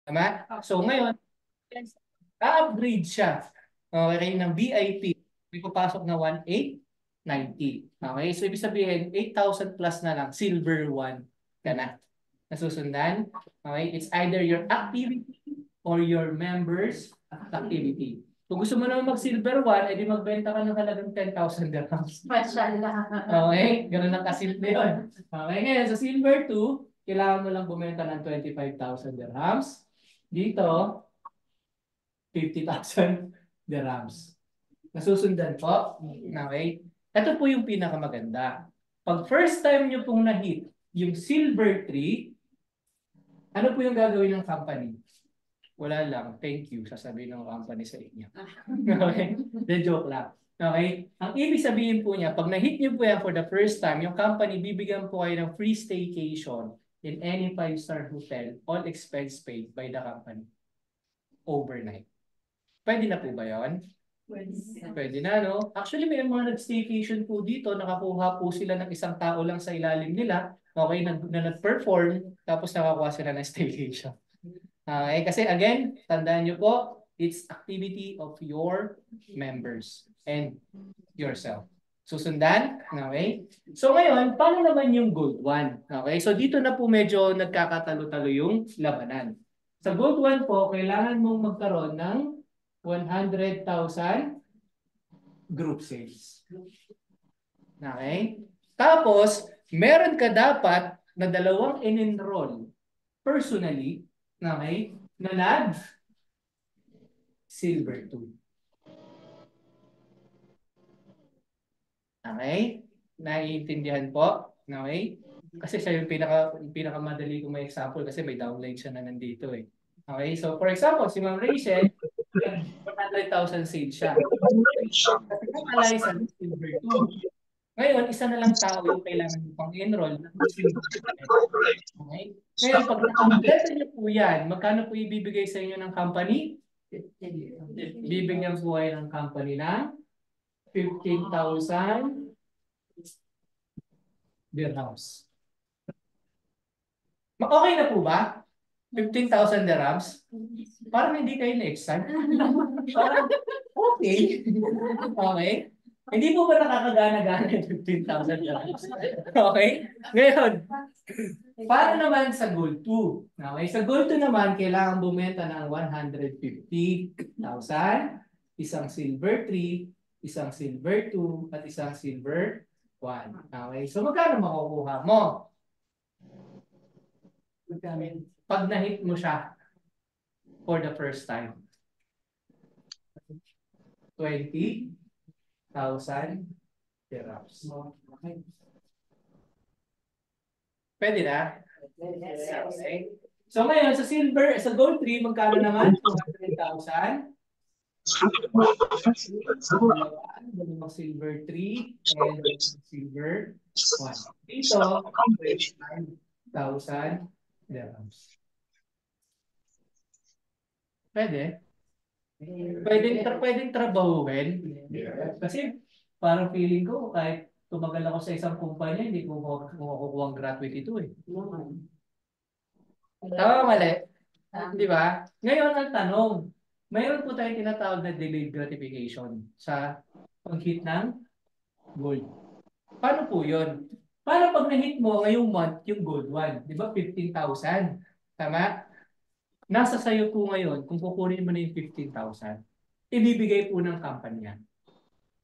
Tama? So ngayon, a-upgrade siya. Okay, ng VIP. May papasok na 1,890. Okay, so ibig sabihin, 8,000 plus na lang, silver 1 ka na. Nasusundan? Okay, it's either your activity or your members activity. Kung gusto mo naman mag-silver 1, edi magbenta ka ng halagang 10,000 dirhams. Mashallah. Okay, ganun lang kasimple yun. Okay, ngayon sa silver 2, kailangan mo lang bumenta ng 25,000 dirhams. Dito, 50,000 dirhams. Nasusundan po. Okay? Ito po yung pinakamaganda. Pag first time nyo pong na-hit yung silver 3, ano po yung gagawin ng company? Wala lang, thank you, sasabihin ng company sa inyo. Okay? The joke lang. Okay? Ang ibig sabihin po niya, pag na-hit nyo po yan for the first time, yung company bibigyan po kayo ng free staycation in any 5-star hotel, all expense paid by the company. Overnight. Pwede na po ba yun? Pwede na, no? Actually, may mga nag-staycation po dito, nakakuha po sila ng isang tao lang sa ilalim nila, okay, na nag-perform, tapos nakakuha sila ng staycation. Okay, kasi again, tandaan nyo po, it's activity of your members and yourself. Susundan? Okay? So ngayon, paano naman yung gold 1? Okay, so dito na po medyo nagkakatalo-talo yung labanan. Sa gold 1 po, kailangan mong magkaroon ng 100,000 group sales. Okay? Tapos, meron ka dapat na dalawang in-enroll personally, okay, na nag-silver 2. Okay? Naiintindihan po? Okay? Kasi siya yung pinakamadali kong may example kasi may downline siya na nandito eh. Okay? So, for example, si Ma'am Rachel, 100,000 sales siya. Kasi kung Eliza, silver 2. Ngayon, isa na lang tao yung kailangan mo pang enroll. Okay? Ngayon, pag nakampleto niyo po yan, magkano po ibibigay sa inyo ng company? Bibigyan po kayo ng company ng 15,000 dirhams. Okay na po ba? 15,000 dirhams? Parang hindi kayo na-excite. Parang okay. Okay? Hindi po ba nakakagana-gana yung 15,000 dirhams? Okay? Ngayon, paano naman sa gold 2? Okay? Sa gold 2 naman, kailangan bumenta ng 150,000, isang silver 3, isang silver 2, at isang silver 1. Okay? So, magkano makukuha mo? Pag na-hit mo siya for the first time. 20,000 dirhams. Pwede na? Okay. So ngayon, sa gold 3, magkano naman? 200,000. Dalawang silver 3 and silver 1. Ito, 25,000 dirhams. Pwede? Pwedeng trabahuin. Kasi parang feeling ko, kahit tumagal ako sa isang kumpanya, hindi ko makukuha ang gratuity ito eh. Tama, mali. Di ba? Ngayon ang tanong, mayroon po tayong tinatawag na delayed gratification sa pag-hit ng gold. Paano po yun? Para pag na-hit mo ngayong month yung gold 1, di ba 15,000? Tama? Nasa sayo po ngayon, kung kukunin mo na yung 15,000, ibibigay po ng company yan.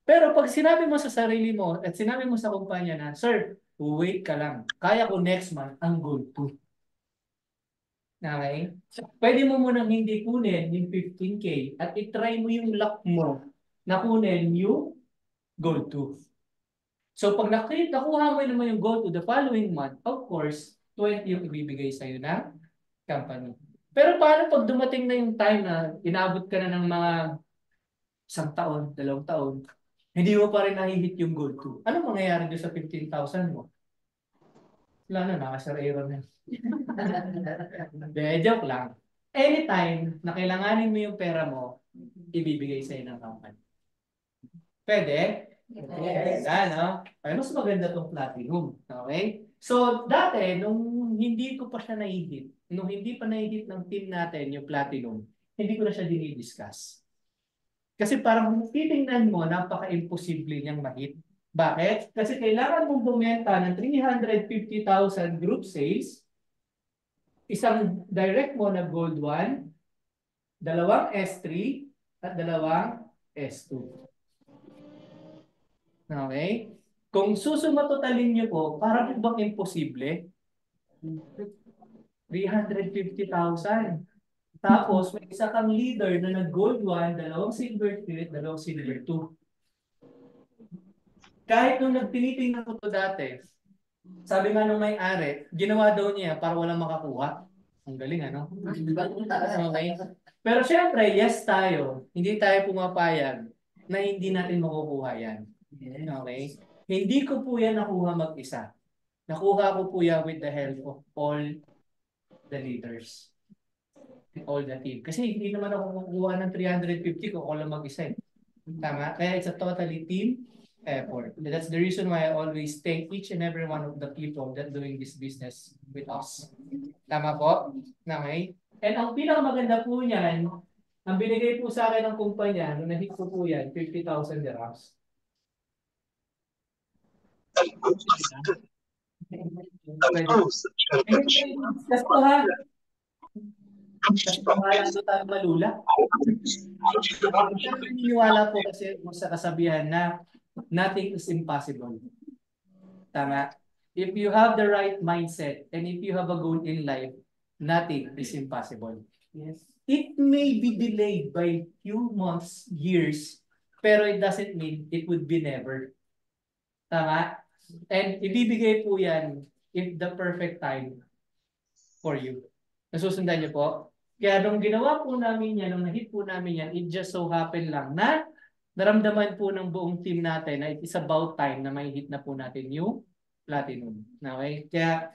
Pero pag sinabi mo sa sarili mo at sinabi mo sa kumpanya na, Sir, wait ka lang. Kaya ko next month ang gold 2. Okay? Pwede mo munang hindi kunin yung 15K at itry mo yung luck mo na kunin yung gold 2. So pag nakuha mo naman yung gold 2 the following month, of course, 20 yung ibibigay sa'yo ng company. Pero paano pag dumating na yung time na inaabot ka na ng mga 1 taon, 2 taon, hindi mo pa rin nahihit yung gold 2. Ano mangyayari doon sa 15,000 mo? Wala na, nakasarero na. De, joke lang. Anytime na kailanganin mo yung pera mo, ibibigay sa'yo ng company. Pwede? Pwede, no? Ay, mas maganda tong platinum. Okay? So, dati, nung hindi ko pa siya nai-hit, nung hindi pa nai-hit ng team natin, yung Platinum, hindi ko na siya dinidiscuss. Kasi parang kung titingnan mo, napaka-imposible niyang ma-hit. Bakit? Kasi kailangan mong bumenta ng 350,000 group sales, isang direct mo na Gold 1, dalawang S3, at dalawang S2. Okay? Kung susumatotalin niyo po, parang bang imposible? 350,000. Tapos, may isa kang leader na nag-gold 1, dalawang silver 3, dalawang silver 2. Kahit nung nagtinitingnan ko to dati, sabi nga nung may-ari, ginawa daw niya para walang makakuha. Ang galing, ano? Okay. Pero syempre, yes tayo. Hindi tayo pumapayag na hindi natin makukuha yan. Okay? Hindi ko po yan nakuha mag-isa. Nakuha ko po yan with the help of all the leaders. All the team. Kasi hindi naman ako kukuha ng 350 kung ako lang mag-isa. Tama? Kaya it's a totally team effort. That's the reason why I always thank each and every one of the people that doing this business with us. Tama po? Okay? And ang pinakamaganda po niyan, ang binigay po sa akin ng kumpanya, nung nahit ko po yan, 50,000 dirhams. Discuss ko ha. Kasi pangalan ko tayo malula. Naniniwala po kasi sa kasabihan na nothing is impossible. Tama? If you have the right mindset and if you have a goal in life, nothing is impossible. Yes. It may be delayed by few months, years, pero it doesn't mean it would be never. Tama? And ibibigay po yan if the perfect time for you. Nasusundan niyo po? Kaya nung ginawa po namin yan, nung nahit po namin yan, it just so happen lang na naramdaman po ng buong team natin na it is about time na may hit na po natin yung Platinum. Okay? Kaya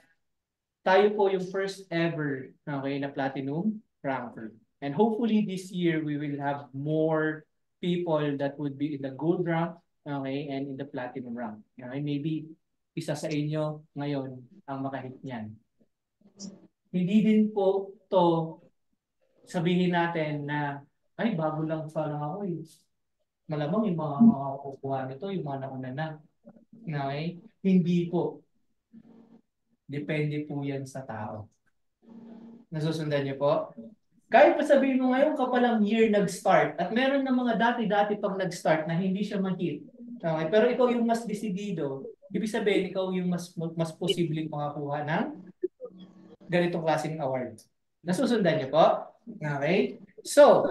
tayo po yung first ever, okay, na Platinum ranker. And hopefully this year we will have more people that would be in the gold rank, okay, and in the platinum rank. Okay? Maybe isa sa inyo ngayon ang makahit niyan. Hindi din po to sabihin natin na ay bago lang pa lang ako eh. Malamang yung mga makakukuha nito, yung mga nauna na. Okay? Hindi po. Depende po yan sa tao. Nasusundan niyo po? Kahit pa sabihin mo ngayon ka palang year nag-start at meron na mga dati-dati pang nag-start na hindi siya ma-hit. Okay? Pero ikaw yung mas desidido, ibig sabihin ikaw yung mas posibleng makakuha ng ganitong klaseng award. Nasusundan niyo po? Okay? So,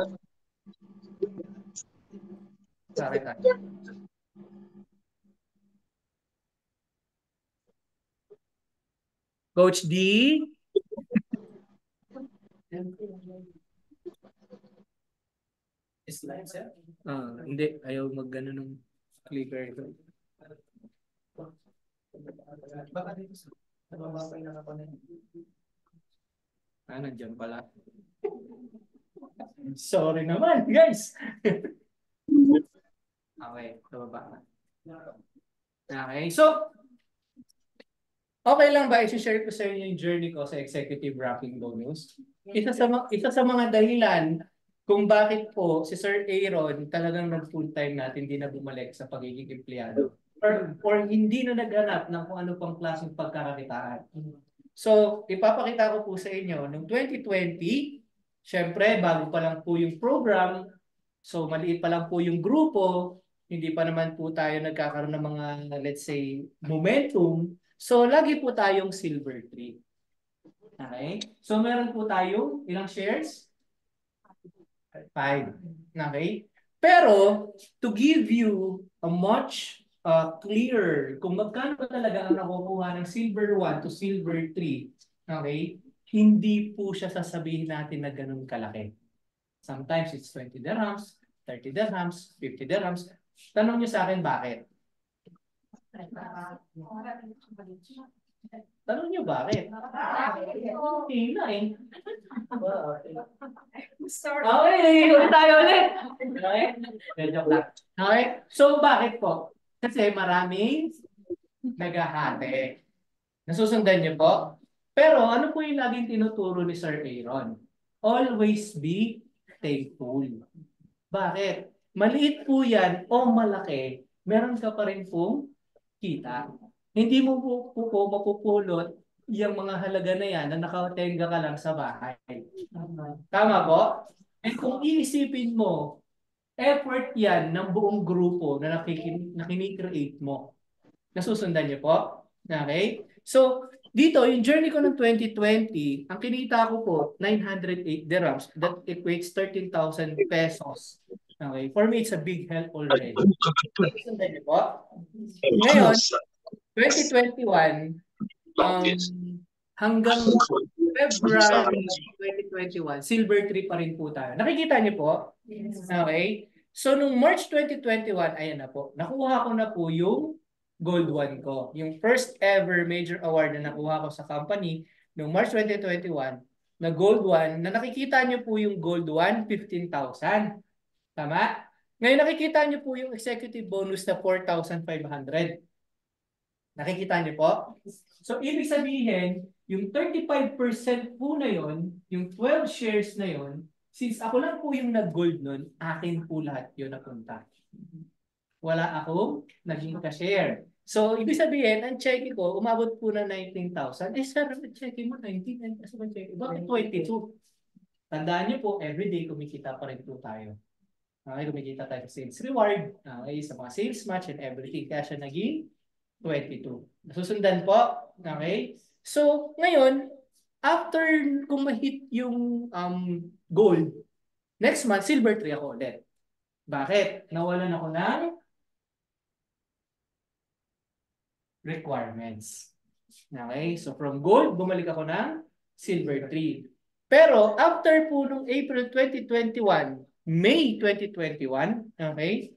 sorry tayo. Coach D? Slides, eh? Hindi. Ayaw mag-gano ng clicker ito. Baka dito sa nabababay na ako na nandiyan pala. Sorry naman, guys. Okay, nababa na. Okay, so okay lang ba i-share ko sa inyo yung journey ko sa executive ranking bonus? Isa sa mga dahilan kung bakit po si Sir Aaron talagang nag-full time natin hindi na bumalik sa pagiging empleyado or hindi na naghanap ng kung ano pang klaseng pagkakakitaan. So, ipapakita ko po sa inyo noong 2020, syempre bago pa lang po yung program, so maliit pa lang po yung grupo, hindi pa naman po tayo nagkakaroon ng mga let's say momentum. So, lagi po tayong silver 3. Okay? So, meron po tayong ilang shares? 5. Okay? Pero, to give you a much clearer kung magkano ba talaga ang nakukuha ng silver 1 to silver 3, okay? Hindi po siya sasabihin natin na ganun kalaki. Sometimes it's 20 dirhams, 30 dirhams, 50 dirhams. Tanong niyo sa akin bakit? Tanong niyo bakit? Hindi na eh. Okay, ulit tayo ulit. Okay? Joke lang. Okay? So bakit po? Kasi maraming naghahati. Nasusundan niyo po? Pero ano po yung laging tinuturo ni Sir Aaron? Always be thankful. Bakit? Maliit po yan o malaki, meron ka pa rin pong kita. Hindi mo po mapupulot yung mga halaga na yan na nakatenga ka lang sa bahay. Tama po? And kung iisipin mo, effort yan ng buong grupo na nakini-create mo. Nasusundan niyo po? Okay? So, dito, yung journey ko ng 2020, ang kinita ko po, 908 dirhams. That equates 13,000 pesos. Okay? For me, it's a big help already. Nasusundan niyo po? Ngayon, 2021, hanggang February 2021, silver 3 pa rin po tayo. Nakikita niyo po? Okay? So, nung March 2021, ayan na po. Nakuha ko na po yung Gold 1 ko. Yung first ever major award na nakuha ko sa company noong March 2021 na Gold 1, na nakikita niyo po yung Gold 1, 15,000. Tama? Ngayon nakikita niyo po yung executive bonus na 4,500. Nakikita niyo po? So, ibig sabihin, yung 35% po na yon, yung 12 shares na yon, since ako lang po yung nag-gold nun, akin po lahat yun napunta. Wala akong naging ka-share. So, ibig sabihin, ang check ko, umabot po na 19,000. Eh, sir, check mo 19. Kasi ba check? Bakit 22? Tandaan niyo po, everyday kumikita pa rin po tayo. Okay, kumikita tayo sa sales reward, okay, sa mga sales match and everything. Kaya siya naging 22. Nasusundan po. Okay? So, ngayon, after kung ma-hit yung gold, next month, silver 3 ako ulit. Bakit? Nawalan ako ng requirements. Okay? So, from gold, bumalik ako ng silver 3. Pero, after po nung April 2021, May 2021, okay?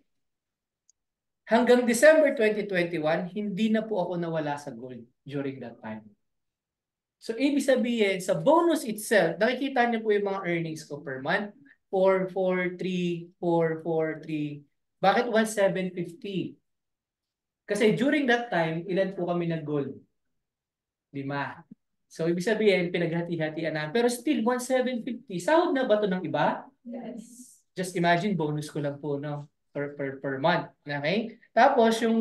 Hanggang December 2021, hindi na po ako nawala sa gold during that time. So, ibig sabihin, sa bonus itself, nakikita niyo po yung mga earnings ko per month. 443, 443. Bakit 1,750? Kasi during that time, ilan po kami nag-gold? 5. So, ibig sabihin, pinaghati-hatian na. Pero still, 1,750. Sahod na ba ito ng iba? Yes. Just imagine, bonus ko lang po, no? Per month. Okay? Tapos, yung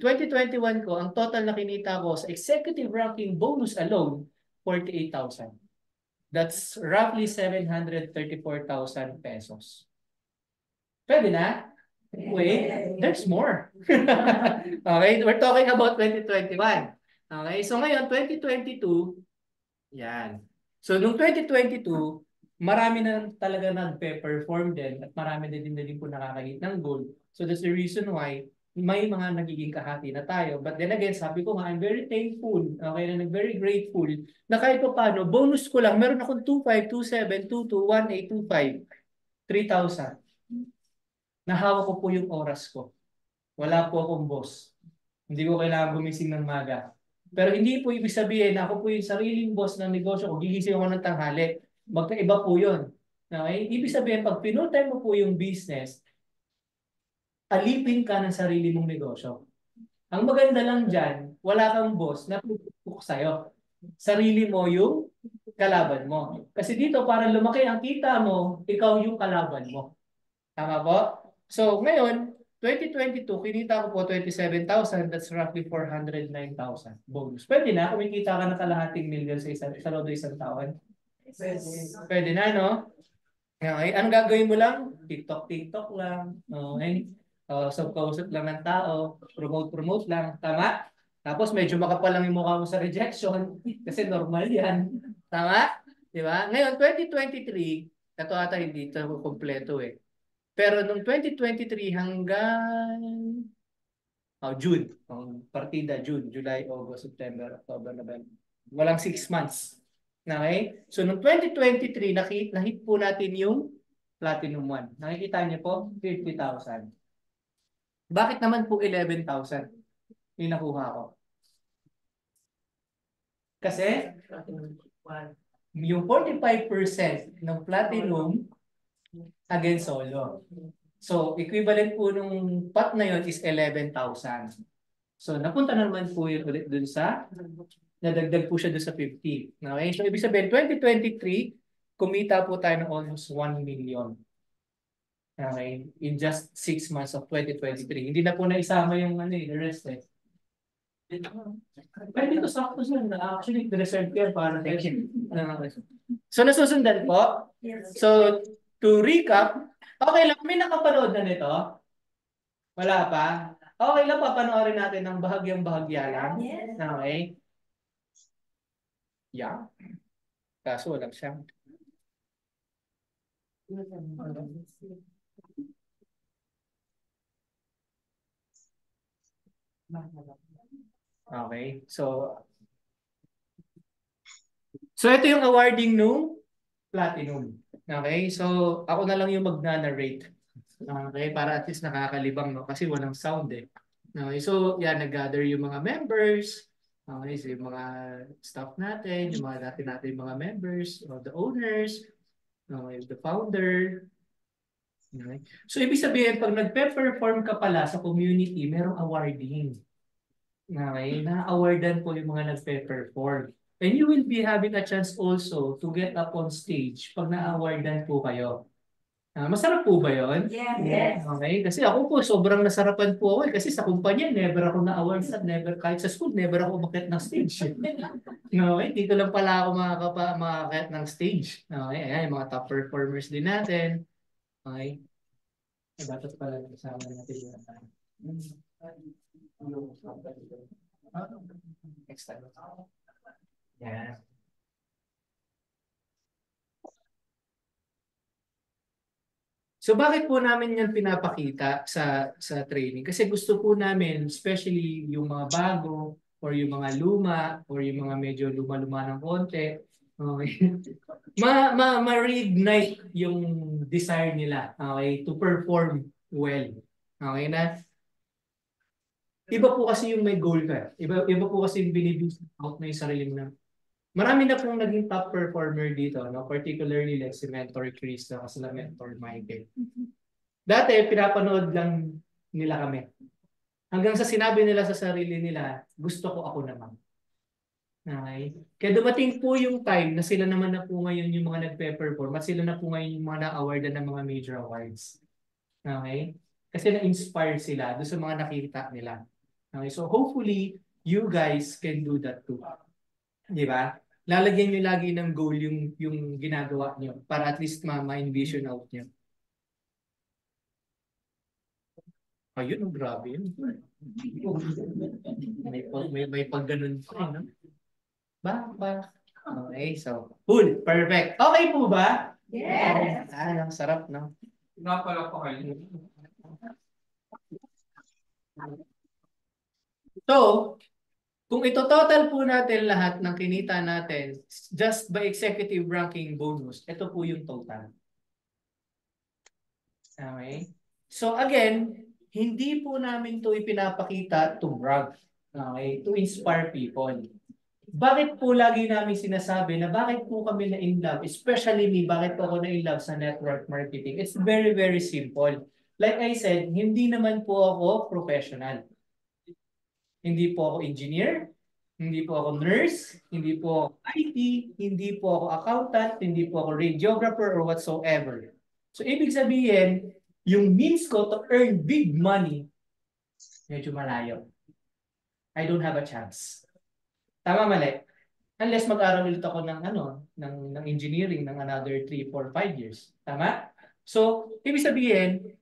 2021 ko, ang total na kinita ko sa executive ranking bonus alone, 48,000. That's roughly 734,000 pesos. Pwede na? Wait, there's more. Okay, we're talking about 2021. Okay, so ngayon, 2022, yan. So, noong 2022, marami na talaga nagpe-perform din at marami na din po nakakahit ng gold. So, that's the reason why may mga nagiging kahati na tayo. But then again, sabi ko nga, I'm very thankful, okay, and I'm very grateful na kahit pa paano, bonus ko lang, meron akong 2,500, 2,700, 22,000, 1,825, 3,000. Nahawak ko po yung oras ko. Wala po akong boss. Hindi ko kailangan gumising ng maga. Pero hindi po ibig sabihin na ako po yung sariling boss ng negosyo ko, gigising ako ng tanghali. Magkaiba po yun. Okay? Ibig sabihin, pag pinutay mo po yung business, alipin ka ng sarili mong negosyo. Ang maganda lang dyan, wala kang boss na pupuk sa'yo. Sarili mo yung kalaban mo. Kasi dito, para lumaki ang kita mo, ikaw yung kalaban mo. Tama po? So, ngayon, 2022, kinita ko po 27,000. That's roughly 409,000 bonus. Pwede na, kumikita ka na kalahating million sa loob ng isang taon. Pwede na, no? Okay. Anong gagawin mo lang? TikTok lang. Okay. Kausap lang ng tao. Promote lang. Tama? Tapos medyo makapal lang yung mukha mo sa rejection kasi normal yan. Tama? Di ba? Ngayon, 2023, ito ata hindi ito kompleto eh. Pero nung 2023 hanggang June, partida June, July, August, September, October, November. Walang 6 months. Okay? So nung 2023, nahit po natin yung Platinum 1. Nakikita niyo po, 50,000. Bakit naman po 11,000 yung nakuha ko? Kasi yung 45% ng Platinum against solo. So, equivalent po nung pot na yun is 11,000. So, napunta naman po yun ulit dun sa Nadagdag po siya doon sa 50. Okay? So, ibig sabihin, 2023, kumita po tayo ng almost 1 million. Okay? In just 6 months of 2023. Hindi na po naisama yung the rest eh. Pwede ito sakto siya. Actually, reserve care para so, nasusundan po? Yes. So, to recap, okay lang, may nakapanood na nito? Wala pa? Okay lang, papanoorin natin ng bahagyang-bahagya lang. Yes. Okay? Yeah. Kaso walang siya. Okay. So ito yung awarding nung platinum. Okay? So ako na lang yung mag-narrate. Okay? Para at least nakakalibang, no? Kasi walang sound eh. Okay? So yan, nag-gather yung mga members. Okay? So yung mga staff natin, yung mga dati natin mga members, the owners, the founder. Okay? So ibig sabihin, pag nagpe-perform ka pala sa community, merong awarding. Okay? Na-awardan po yung mga nagpe-perform. And you will be having a chance also to get up on stage pag na-awardan po kayo. Masarap po ba yun? Yes. Okay? Kasi ako po, sobrang nasarapan po ako eh. Kasi sa kumpanya, never ako na-award at never, kahit sa school, never ako umakyat ng stage. Okay? Dito lang pala ako makakayat ng stage. Okay? Ayan, yung mga top performers din natin. Okay? Dapat pala kasama natin yun. Next time. Yeah. So bakit po namin yan pinapakita sa training? Kasi gusto po namin, especially yung mga bago or yung mga luma or yung mga medyo luma-luma ng konti, okay, ma-reignite yung desire nila, okay, to perform well. Okay na? Iba po kasi yung may goal ka. Iba po kasi yung binibig out na yung sarili mo na. Marami na pong naging top performer dito, no? Particularly like si Mentor Chris at sila Mentor Michael. Dati, pinapanood lang nila kami. Hanggang sa sinabi nila sa sarili nila, gusto ko ako naman. Okay? Kaya dumating po yung time na sila naman na po ngayon yung mga nagpe-perform at sila na po ngayon yung mga na-awardan ng mga major awards. Okay? Kasi na-inspire sila doon sa mga nakita nila. Okay? So hopefully, you guys can do that too. Di ba? Lalagyan nyo lagi ng goal yung ginagawa nyo para at least ma-envision out nyo. Ayun, grabe yun. May pag ganun pa eh, no? Ba? Okay, so, cool, perfect. Okay po ba? Yes. Ang sarap, no? Nga pala po kayo. So, kung ito-total po natin lahat ng kinita natin just by executive ranking bonus, ito po yung total. Okay? So again, hindi po namin to ipinapakita to brag. Okay? To inspire people. Bakit po lagi namin sinasabi na bakit po kami na in love, especially me, bakit po ako na in love sa network marketing? It's very, very simple. Like I said, hindi naman po ako professional. Hindi po ako engineer, hindi po ako nurse, hindi po ako IT, hindi po ako accountant, hindi po ako radiographer or whatsoever. So ibig sabihin, yung means ko to earn big money, medyo malayo. I don't have a chance. Tama, mali? Unless mag-aral ulit ako ng engineering ng another 3, 4, 5 years. Tama? So, ibig sabihin,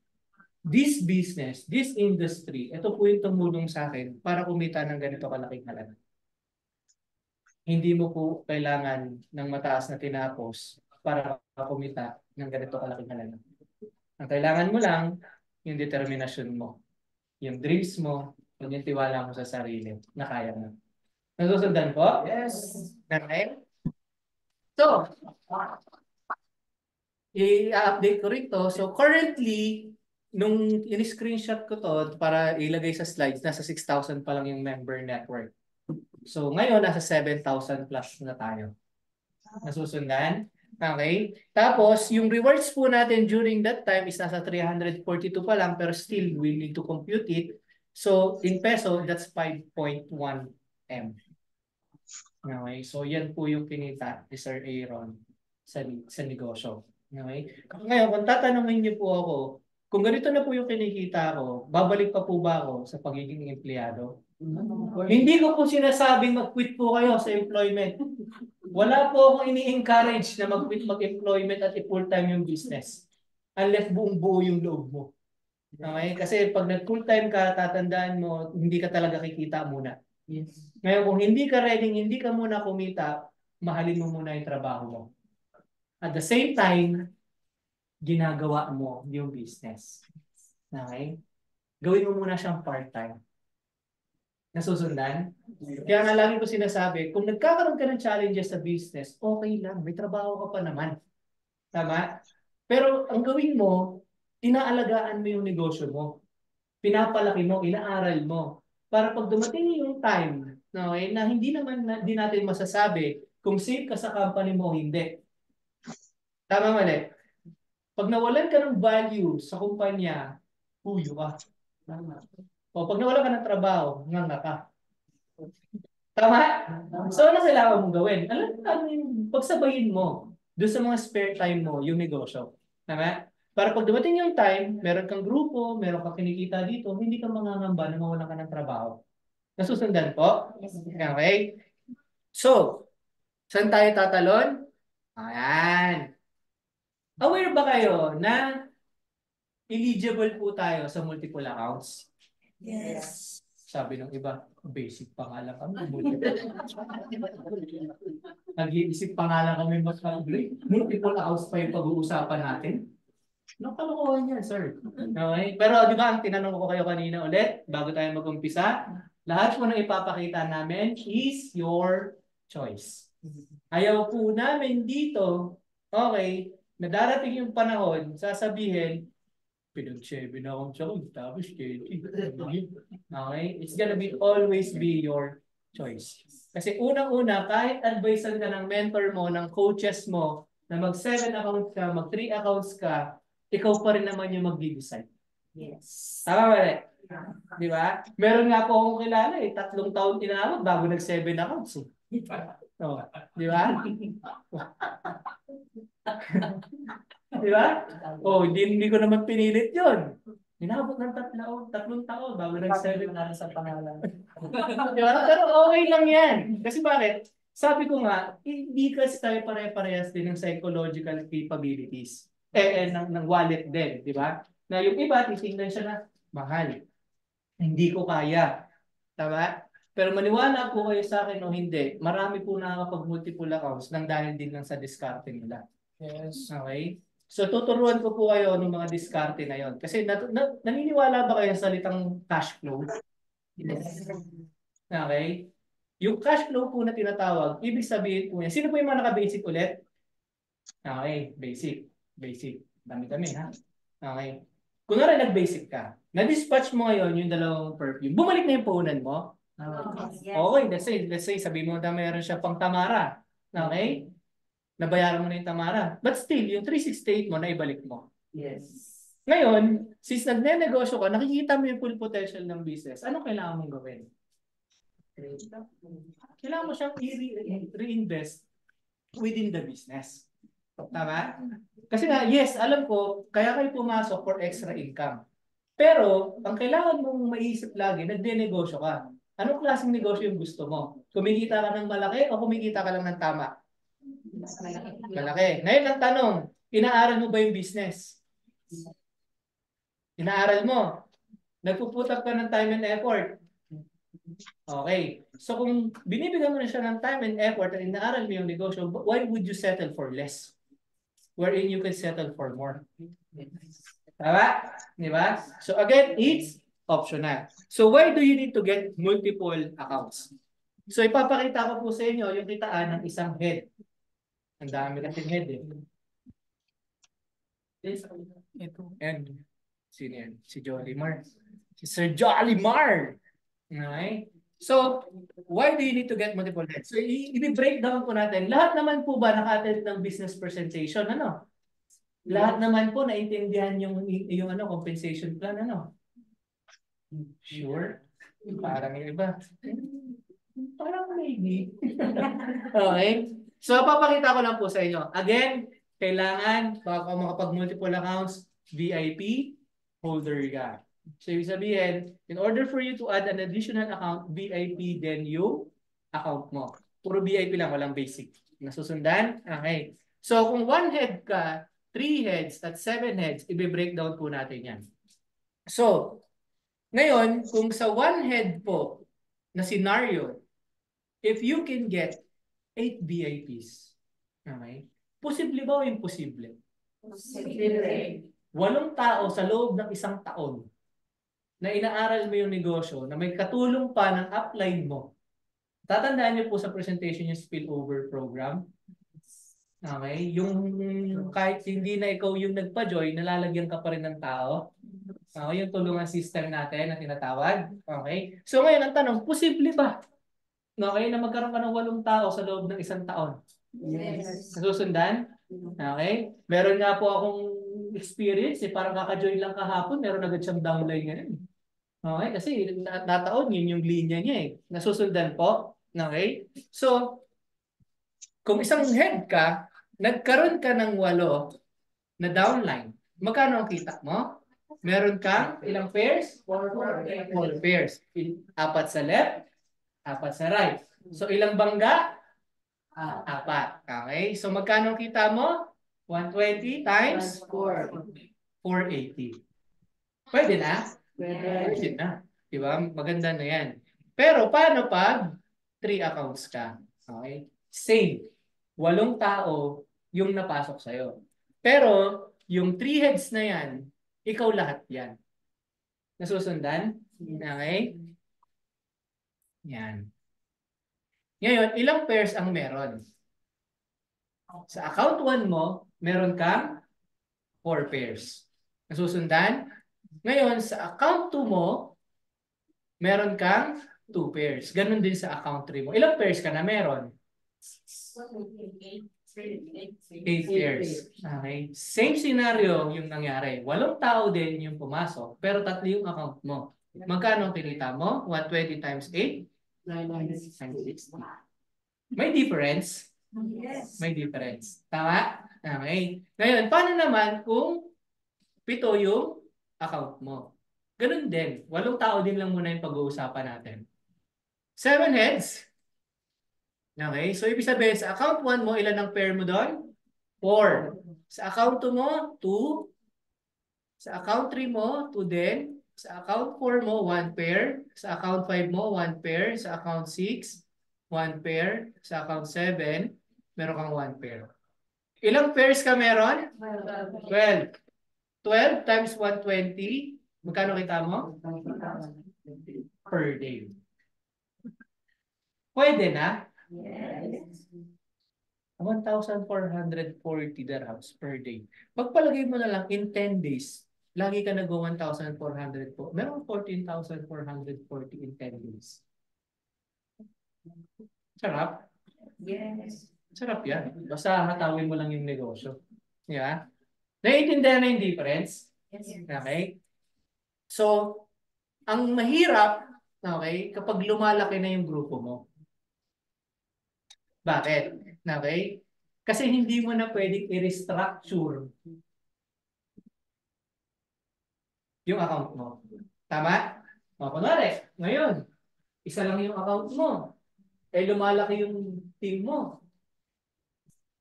this business, this industry, ito po yung tumulong sa akin para kumita ng ganito kalaking halaga. Hindi mo po kailangan ng mataas na tinapos para kumita ng ganito kalaking halaga. Ang kailangan mo lang, yung determinasyon mo, yung dreams mo, yung tiwala mo sa sarili na kaya mo. Nasusundan po? Yes. Okay? So, i-update ko rin to. So, currently, nung in-screenshot ko to para ilagay sa slides, nasa 6,000 pa lang yung member network. So, ngayon, nasa 7,000 plus na tayo. Nasusundan? Okay? Tapos, yung rewards po natin during that time is nasa 342 pa lang, pero still, we need to compute it. So, in peso, that's 5.1 M. Okay? So yan po yung kinita ni Sir Aaron sa negosyo. Okay? Ngayon, kung tatanungin niyo po ako, kung ganito na po yung kinikita ko, babalik pa po ba ako sa pagiging empleyado? Hindi ko po sinasabing mag-quit po kayo sa employment. Wala po akong ini-encourage na mag-quit mag-employment at i-full-time yung business. Unless buong-buo yung loob mo. Okay? Kasi pag nag-full-time ka, tatandaan mo, hindi ka talaga kikita muna. Yes. Ngayon, kung hindi ka ready, hindi ka muna kumita, mahalin mo muna yung trabaho mo. At the same time, ginagawa mo yung business. Okay? Gawin mo muna siyang part-time. Nasusundan? Kaya nga lagi ko sinasabi, kung nagkakaroon ka ng challenges sa business, okay lang, may trabaho ka pa naman. Tama? Pero ang gawin mo, inaalagaan mo yung negosyo mo. Pinapalaki mo, inaaral mo. Para pag dumating yung time, okay, na hindi naman di natin masasabi kung safe ka sa company mo o hindi. Tama mali? Pag nawalan ka ng value sa kumpanya, huyo ka. O pag nawalan ka ng trabaho, nganga ka. Tama? So ano kailangan mong gawin? Ano yung pagsabayin mo doon sa mga spare time mo, yung negosyo. Tama? Para pag dumating yung time, meron kang grupo, meron kang kinikita dito, hindi ka mangangamba na mawalan ka ng trabaho. Nasusundan po? Okay? So, saan tayo tatalon? Ayan. Aware ba kayo na eligible po tayo sa multiple accounts? Yes. Sabi ng iba, basic pa nga lang kami. Nag-iisip pa nga lang kami mas multiple accounts pa yung pag-uusapan natin. Anong kalokohan yan, sir? Okay? Pero di ba, ang tinanong ko kayo kanina ulit, bago tayo mag-umpisa, lahat po na ipapakita namin is your choice. Ayaw po namin dito, okay, na darating yung panahon, sasabihin, pinag-7 na akong tsakog, tapos okay? It's gonna be always be your choice. Kasi unang-una, kahit advisean ka ng mentor mo, ng coaches mo, na mag-7 accounts ka, mag-3 accounts ka, ikaw pa rin naman yung mag-decide. Yes. Tama ba rin? Di ba? Meron nga po akong kilala 3 taon tinawag bago nag-7 accounts. Oh, di ba? Di ba? Oh, hindi ko naman pinilit yun. Inabot ng 3 taon bago nag-7 na sa pangalan. Di ba? Pero okay lang yan. Kasi bakit? Sabi ko nga, hindi kasi tayo pare-parehas din ng psychological capabilities. Ng wallet din, di ba? Na yung iba, titingnan siya na, mahal. Hindi ko kaya. Tama? Pero maniwala po kayo sa akin o hindi, marami po nakakapag-multiple accounts nang dahil din lang sa diskarte nila. Yes. Okay? So tuturuan ko po kayo ng mga diskarte na yon. Kasi naniniwala ba kayo sa salitang cash flow? Yes. Okay? Yung cash flow po na tinatawag, ibig sabihin po niya, sino po yung mga naka-basic ulit? Okay, basic. Basic. Dami-dami ha? Okay. Kunwari nag-basic ka, na-dispatch mo ngayon yung 2 perfume, bumalik na yung puhunan mo? Yes. Okay, let's say, sabi mo na meron siya pang Tamara. Okay? Nabayaran mo na yung Tamara. But still, yung 368 mo, naibalik mo. Yes. Ngayon, since nagne-negosyo ka, nakikita mo yung full potential ng business, anong kailangan mong gawin? Kailangan mo siyang i-reinvest within the business. Tama? Kasi nga, yes, alam ko, kaya kayo pumasok for extra income. Pero, ang kailangan mong maiisip lagi, nagde-negosyo ka. Anong klaseng negosyo yung gusto mo? Kumikita ka ng malaki o kumikita ka lang ng tama? Malaki. Ngayon ang tanong, inaaral mo ba yung business? Inaaral mo. Nagpuput up ka ng time and effort. Okay. So kung binibigyan mo na siya ng time and effort at inaaral mo yung negosyo, why would you settle for less? Wherein you can settle for more. Tama? Di ba? So again, it's optional. So why do you need to get multiple accounts? So ipapakita ko po sa inyo yung kitaan ng isang head. Ang dami kasing head eh. Ito. And sino yan? Si Jolimar. Si Sir Jolimar. Okay? So, why do you need to get multiple heads? So, i-breakdown po natin. Lahat naman po ba naka-attend ng business presentation? Ano? Lahat naman po naintindihan yung compensation plan, ano? Sure? Parang yung iba. Parang maybe. Okay? So, papakita ko lang po sa inyo. Again, kailangan, baka makapag-multiple accounts, VIP, holder ka. So, ibig sabihin, in order for you to add an additional account, VIP then yung account mo. Puro VIP lang, walang basic. Nasusundan? Okay. So, kung 1 head ka, 3 heads, at 7 heads, i-breakdown po natin yan. So, ngayon, kung sa 1 head po na scenario, if you can get 8 VIPs, okay? Posible ba o imposible? Posible. 8 tao sa loob ng 1 taon na inaaral mo yung negosyo na may katulong pa ng upline mo. Tatandaan niyo po sa presentation yung spillover program. Okay? Yung kahit hindi na ikaw yung nagpa-join, nalalagyan ka pa rin ng tao. Okay? Yung tulungan system natin na tinatawag. Okay? So ngayon ang tanong, posible ba? Okay, na magkaroon ka ng 8 tao sa loob ng 1 taon? Yes. Nasusundan? Okay? Meron nga po akong experience, parang kaka-join lang kahapon, meron agad siyang downline ngayon. Okay? Kasi nataon yun yung linya niya eh. Nasusundan po? Okay? So, kung isang head ka, nagkaroon ka ng 8 na downline, magkano ang kita mo? Meron kang ilang pairs? 4 pairs. 4 sa left, 4 sa right. So, ilang bangga? 4. Okay? So, magkano ang kita mo? 120 times 4. 480. Pwede na? Pwede na. Diba? Maganda na yan. Pero, paano pag 3 accounts ka? Okay? Same. 8 tao yung napasok sa'yo. Pero, yung 3 heads na yan, ikaw lahat yan. Nasusundan? Okay? Yan. Ngayon, ilang pairs ang meron? Sa account 1 mo, meron kang 4 pairs. Nasusundan? Ngayon, sa account 2 mo, meron kang 2 pairs. Ganon din sa account 3 mo. Ilang pairs ka na meron? 8 pairs. Okay. Same scenario yung nangyari. 8 tao din yung pumasok, pero 3 yung account mo. Magkano ang kinita mo? 120 times 8? 960. May difference? Yes. May difference. Tama? Okay. Ngayon, paano naman kung 7 yung account mo? Ganun din. 8 tao din lang muna yung pag-uusapan natin. 7 heads. Okay. So, ibig sabihin, sa account 1 mo, ilan ang pair mo doon? 4. Sa account 2 mo, 2. Sa account 3 mo, 2 din. Sa account 4 mo, 1 pair. Sa account 5 mo, 1 pair. Sa account 6, 1 pair. Sa account 7, meron kang 1 pair. Ilang pairs ka meron? 12. 12 times 120, magkano kita mo? Per day. Pwede na? Yes. 1,440 dirhams per day. Pagpalagay mo na lang in 10 days, lagi ka nag-1,400 po. Meron 14,440 in 10 days. Sarap? Yes. Sarap yan. Basta hatawin mo lang yung negosyo. Yeah? Naiintindihan na yung difference? Okay? So, ang mahirap, okay, kapag lumalaki na yung grupo mo. Bakit? Okay? Kasi hindi mo na pwedeng i-restructure yung account mo. Tama? O, kunwari, ngayon, isa lang yung account mo. Eh, lumalaki yung team mo.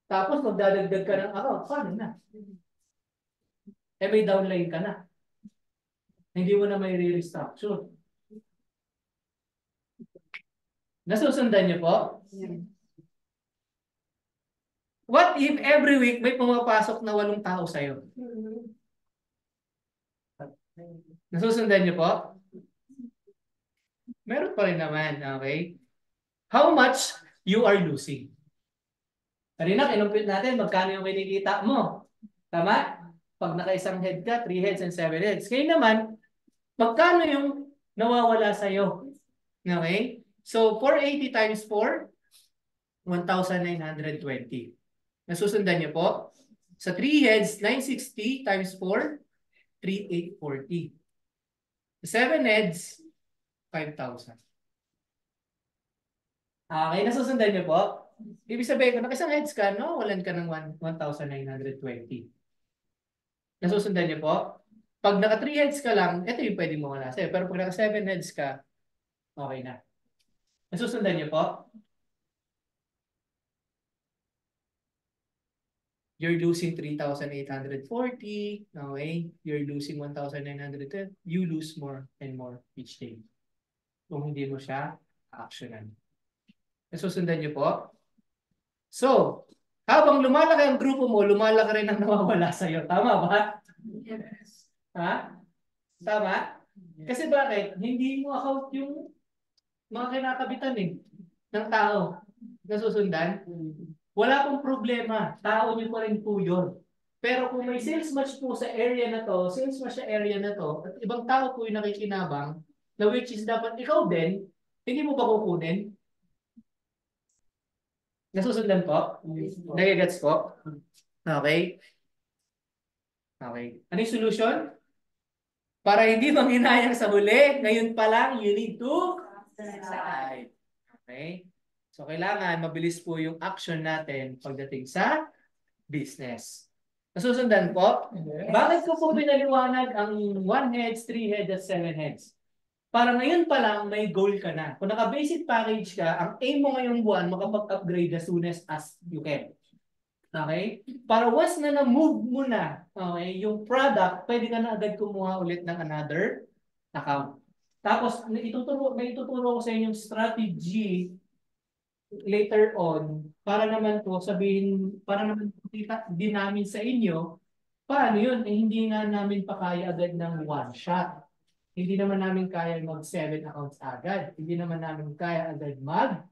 Tapos, magdadagdag ka ng account. Paano na? Eh, may downline ka na. Hindi mo na may re-restructure. Nasusundan niyo po? What if every week may pumapasok na 8 tao sa'yo? Nasusundan niyo po? Meron pa rin naman, okay? How much you are losing? Kanina, kinumpit natin magkano yung kinikita mo. Tama? Pag naka-isang head ka, 3 heads and 7 heads. Kaya naman, magkano yung nawawala sa'yo? Okay? So, 480 times 4, 1,920. Nasusundan niyo po? Sa 3 heads, 960 times 4, 3,840. Sa 7 heads, 5,000. Okay, nasusundan niyo po? Ibig sabihin ko, nakisang heads ka, no? Walan ka ng 1,920. Nasusundan niyo po? Pag naka 3 heads ka lang, ito yung pwede mo wala sa'yo. Pero pag naka 7 heads ka, okay na. Nasusundan niyo po? You're losing 3,840. Okay? You're losing 1,910. You lose more and more each day. Kung hindi mo siya actionan. Nasusundan niyo po? So, habang lumalaki ang grupo mo, lumalaki rin ang nawawala sa'yo. Tama ba? Yes. Ha? Tama? Kasi bakit? Hindi mo account yung mga kinakabitan ng tao. Nasusundan? Wala pong problema. Tao niyo pa rin po yun. Pero kung may sales match po sa area na to, sales match sa area na to, at ibang tao po yung nakikinabang, na which is dapat ikaw din, hindi mo ba kukunin? Nasusundan po? Nagigets po? Okay? Okay. Ano yung solution? Para hindi manghinayang sa huli, ngayon pa lang, you need to decide. Okay? So, kailangan mabilis po yung action natin pagdating sa business. Nasusundan po? Bakit ko po binaliwanag ang 1 heads, 3 heads, at 7 heads? Para ngayon pa lang, may goal ka na. Kung naka-basic package ka, ang aim mo ngayong buwan, makapag-upgrade as soon as you can. Okay? Para once na na-move mo na, okay, yung product, pwede ka na agad kumuha ulit ng another account. Tapos, may ituturo ko sa inyo yung strategy later on para naman po sabihin, para naman kita din namin sa inyo, paano yun? Eh, hindi nga namin pa kaya agad ng one shot. Hindi naman namin kaya mag 7 accounts agad. Hindi naman namin kaya agad mag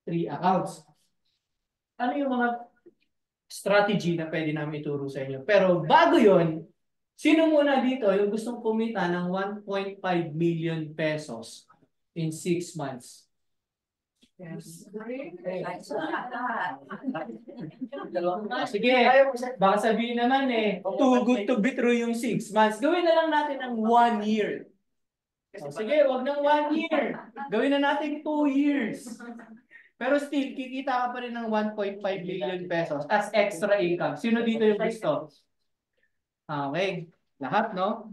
3 accounts. Ano yung mga strategy na pwede namin ituro sa inyo? Pero bago yon, sino muna dito yung gustong kumita ng 1.5 million pesos in 6 months? Yes. Sige, baka sabihin naman too good to be true yung 6 months. Gawin na lang natin ng 1 year. Sige, wag ng 1 year. Gawin na natin 2 years. Pero still, kikita ka pa rin ng 1.5 million pesos as extra income. Sino dito yung gusto? Okay. Lahat, no?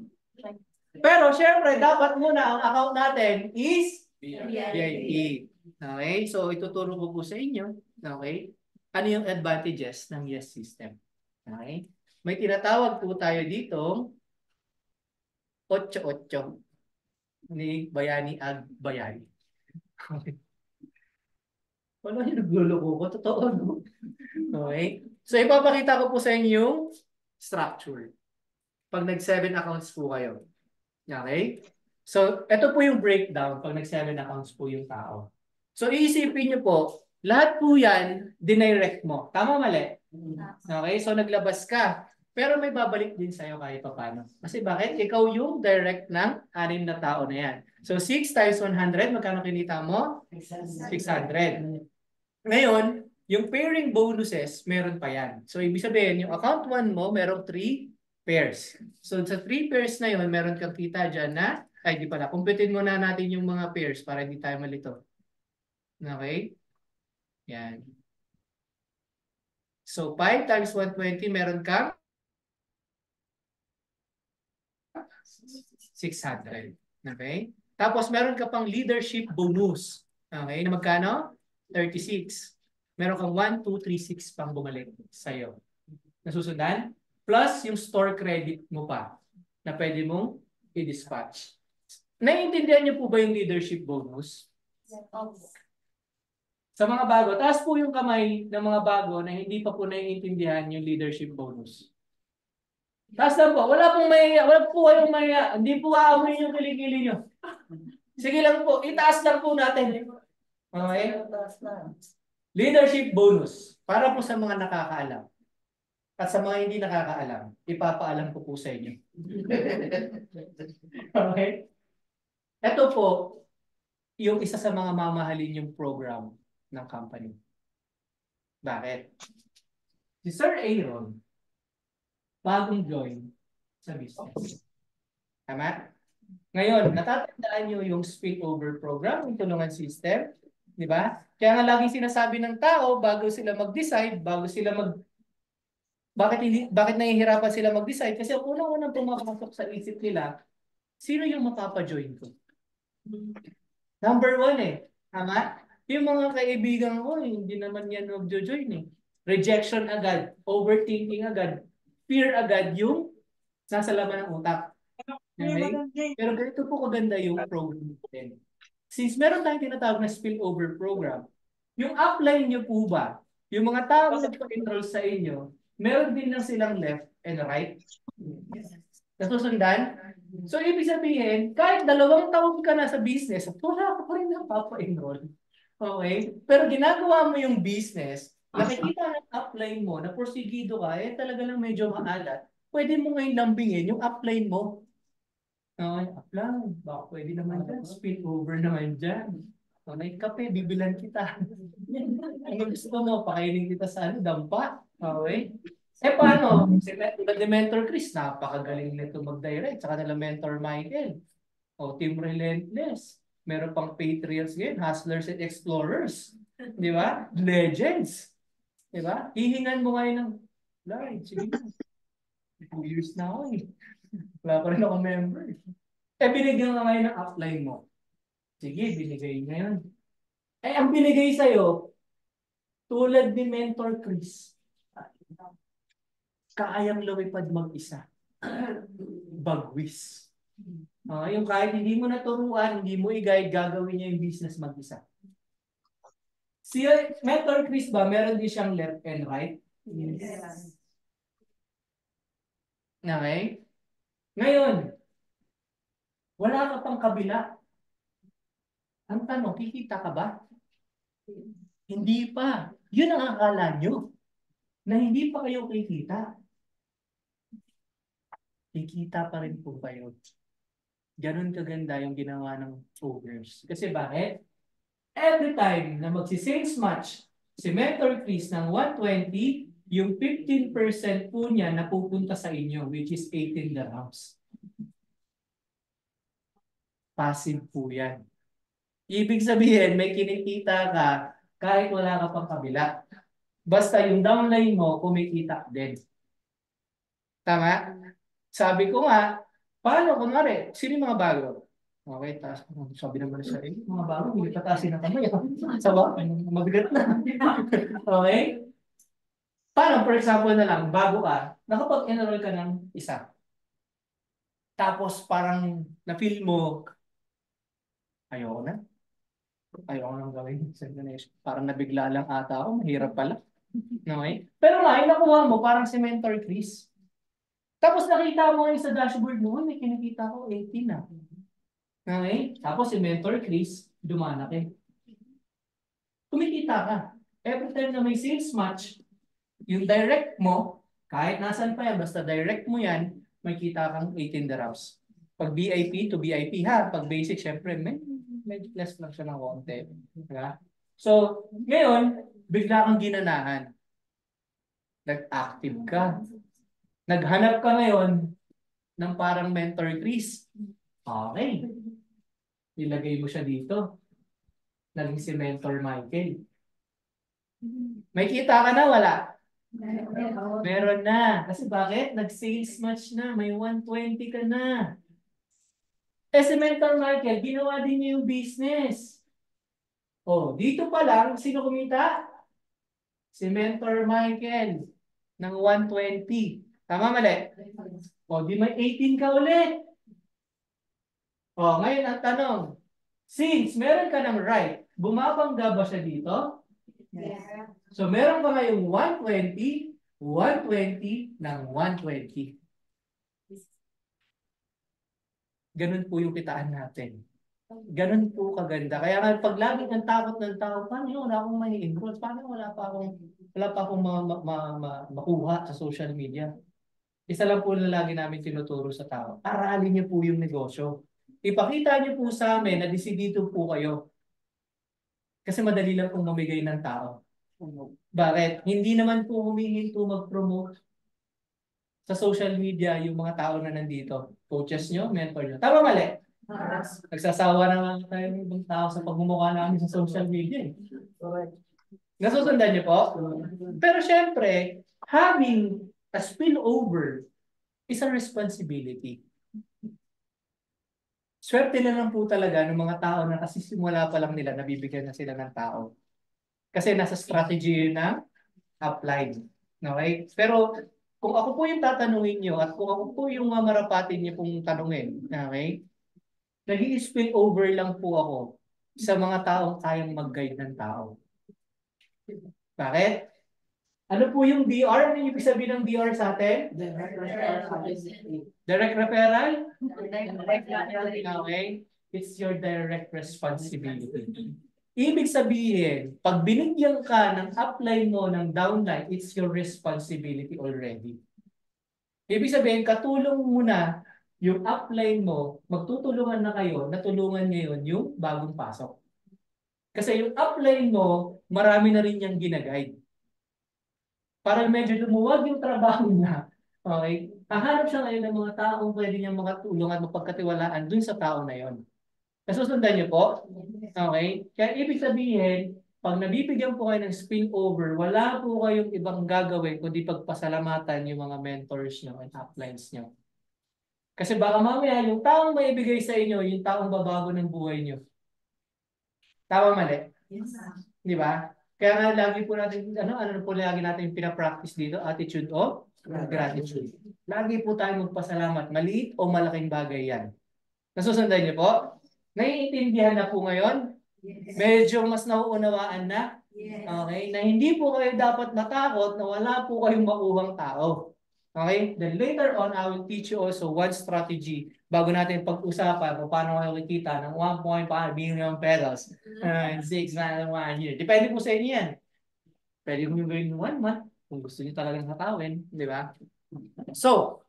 Pero syempre, dapat muna ang account natin is VIP. Okay? So, ituturo ko po sa inyo. Okay? Ano yung advantages ng YES system? Okay? May tinatawag po tayo dito 8-8 ni Bayani Ag Bayani. Okay. Wala yung nagluloko ko. Totoo, no? Okay? So, ipapakita ko po sa inyo yung structure. Pag nag-7 accounts po kayo. Okay? So, ito po yung breakdown pag nag-7 accounts po yung tao. So, iisipin nyo po, lahat po yan, dinirect mo. Tama mali? Okay? So, naglabas ka. Pero may babalik din sa'yo kahit pa paano. Kasi bakit? Ikaw yung direct ng 6 na tao na yan. So, 6 times 100, magkano kinita mo? 600. Ngayon, yung pairing bonuses, meron pa yan. So, ibig sabihin, yung account 1 mo, merong 3 pairs. So, sa 3 pairs na yun, meron kang kita dyan na, ay di pala, kumpitin muna natin yung mga pairs para hindi tayo malito. Okay? Yan. So, 5 times 120, meron kang 600. Okay? Tapos, meron ka pang leadership bonus. Okay? Na magkano? 36. Meron kang 1, 2, 3, 6 pang bumalik sa'yo. Nasusundan? Plus yung store credit mo pa na pwede mong i-dispatch. Naiintindihan niyo po ba yung leadership bonus? Sa mga bago, taas po yung kamay ng mga bago na hindi pa po naiintindihan yung leadership bonus. Taas lang po. Wala pong maya. Wala po kayong maya. Hindi po aamuin yung kilikili nyo. Sige lang po. Itaas lang po natin. Okay? Leadership bonus. Para po sa mga nakakaalam. At sa mga hindi nakakaalam, ipapaalam ko po sa inyo. Okay? Ito po, yung isa sa mga mamahalin yung program ng company. Bakit? Si Sir Aaron, bagong join sa business. Tama? Ngayon, natatandaan nyo yung spillover program, yung tulungan system. Di ba? Kaya nga laging sinasabi ng tao, bago sila mag-decide, bakit nahihirapan sila mag-decide? Kasi ang unang-unang pumapasok sa isip nila, sino yung mapapa-join ko? Number one eh. Tama? Yung mga kaibigan ko, hindi naman yan mag-join eh. Rejection agad, overthinking agad, fear agad yung nasa laman ng utak. Okay? Pero ganito po kaganda yung program natin. Since meron tayong tinatawag na spillover program, yung upline nyo po ba, yung mga tao na nagpa-enroll sa inyo, meron din lang silang left and right? Nasusundan? So, ibig sabihin, kahit 2 taon ka na sa business, wala ka pa rin napapa-enroll. Okay? Pero ginagawa mo yung business, nakikita ng upline mo, na porsigido ka, talaga lang medyo maalat, pwede mo ngayon lambingin yung upline mo. Okay, upline, baka pwede naman dyan, spill over naman dyan. Okay, kape, bibilan kita. Ano gusto mo, pakainin kita sa dampa. Okay? Paano? Tulad ni Mentor Chris, napakagaling nito mag-direct. Saka nila Mentor Michael. Team Relentless. Meron pang Patriots ngayon, Hustlers and Explorers. Di ba? Legends. Di ba? Hihingan mo ngayon ng, Lord, sige na. 2 years na ako eh. Wala pa rin ako member. Binigyan ka ngayon ng upline mo. Sige, binigay ngayon. Ang binigay sa'yo, tulad ni Mentor Chris, kayang lumipad mag-isa. Bagwis. Yung kahit hindi mo naturuan, hindi mo i-guide, gagawin niya yung business mag-isa. Si Mentor Chris ba, meron din siyang left and right? Yes. Okay? Ngayon, wala ka pang kabila. Ang tanong, kikita ka ba? Hindi pa. Yun ang akala nyo, na hindi pa kayo kikita. Kikita pa rin po kayo. Ganun kaganda yung ginawa ng programs. Kasi bakit? Every time na magsi-sales match si Mentor Chris ng 120, yung 15% po niya napupunta sa inyo, which is 18 dirhams. Passive po yan. Ibig sabihin, may kinikita ka kahit wala ka pang kabila. Basta yung downline mo, kumikita din. Tama? Sabi ko nga, paano kunwari, sino yung mga bago? Okay, sabi naman siya, mga bago, hindi pataasin na kamay. Sabi, mabigat na. Okay? Paano, for example na lang, bago ka, nakapag-enroll ka ng isa. Tapos parang na-feel mo, ayoko na. Ayoko nang gawin. Parang nabigla lang ata ako, mahirap pala. Okay? Pero nga, yung nakuha mo, parang si Mentor Chris. Tapos nakita mo ngayon sa dashboard mo, may kinikita ko 18 na. Okay? Tapos si Mentor Chris, dumanaki. Kumikita ka. Every time na may sales match, yung direct mo, kahit nasan pa yan, basta direct mo yan, may kita kang 18 dirhams. Pag VIP to VIP ha, pag basic, syempre, medyo less lang siya ng konti. Diba? So, ngayon, bigla kang ginanahan. Nag-active ka. Naghanap ka ngayon ng parang Mentor Chris. Okay. Ilagay mo siya dito. Naging si Mentor Michael. May kita ka na, wala? Meron na. Kasi bakit? Nag-sales match na. May 120 ka na. Si Mentor Michael, ginawa din niya yung business. Dito pa lang, sino kumita? Si Mentor Michael ng 120. Tama, mali? Di may 18 ka ulit. Ngayon ang tanong, since meron ka ng right, bumabangga ba siya dito? Yeah. So meron ka ngayong 120, 120 ng 120. Ganun po yung kitaan natin. Ganun po kaganda. Kaya nga pag laging ang takot ng tao, paano yun? Wala akong mai-enroll? Paano wala pa akong makuha sa social media? Isa lang po na lagi namin tinuturo sa tao. Aralin niyo po yung negosyo. Ipakita niyo po sa amin na desidido po kayo. Kasi madali lang pong mamigay ng tao. Bakit? Hindi naman po humihinto mag-promote sa social media yung mga tao na nandito. Coaches nyo, mentor nyo. Tama, mali? Nagsasawa na nga tayo ng ibang tao sa pagmumukha namin sa social media. Nasusundan niyo po? Pero syempre, having a spillover is a responsibility. Swerte na lang po talaga ng mga tao na kasi simula pa lang nila nabibigyan na sila ng tao. Kasi nasa strategy yun na applied. Okay? Pero kung ako po yung tatanungin nyo at kung ako po yung mamarapatin nyo pong tanungin, okay? Nag-i-spill over lang po ako sa mga taong kayang mag-guide ng tao. Bakit? Ano po yung DR? Ano yung ibig sabihin ng DR sa atin? Direct referral? Okay? It's your direct responsibility. Ibig sabihin, pag binigyan ka ng upline mo ng downline, it's your responsibility already. Ibig sabihin, katulong mo na yung upline mo, magtutulungan na kayo, natulungan ngayon yung bagong pasok. Kasi yung upline mo, marami na rin niyang ginaguide. Para medyo lumuwag yung trabaho niya, okay? Hahanap siya ngayon ng mga taong pwede niyang makatulong at mapagkatiwalaan dun sa tao na yon. Nasusundan niyo po? Okay? Kaya ibig sabihin, pag nabibigyan po kayo ng spillover, wala po kayong ibang gagawin kundi pagpasalamatan yung mga mentors niyo and uplines niyo. Kasi baka mamaya yung taong maibigay sa inyo, yung taong babago ng buhay niyo. Tama mali? Yes. Di ba? Kaya nga lagi po natin, ano po lagi natin pinapractice dito? Attitude of gratitude. Lagi po tayong magpasalamat. Maliit o malaking bagay yan. Nasusundan niyo po? Naiintindihan na po ngayon? Yes. Medyo mas nauunawaan na? Yes. Okay? Na hindi po kayo dapat matakot na wala po kayong mauhang tao. Okay? Then later on, I will teach you also one strategy bago natin pag-usapan kung paano kayo kikita ng 1.5 billion pesos in 6 months and 1 year. Depende po sa inyo yan. Pwede kong yung gawin 1 month kung gusto niyo talagang hatawin. Di ba? So,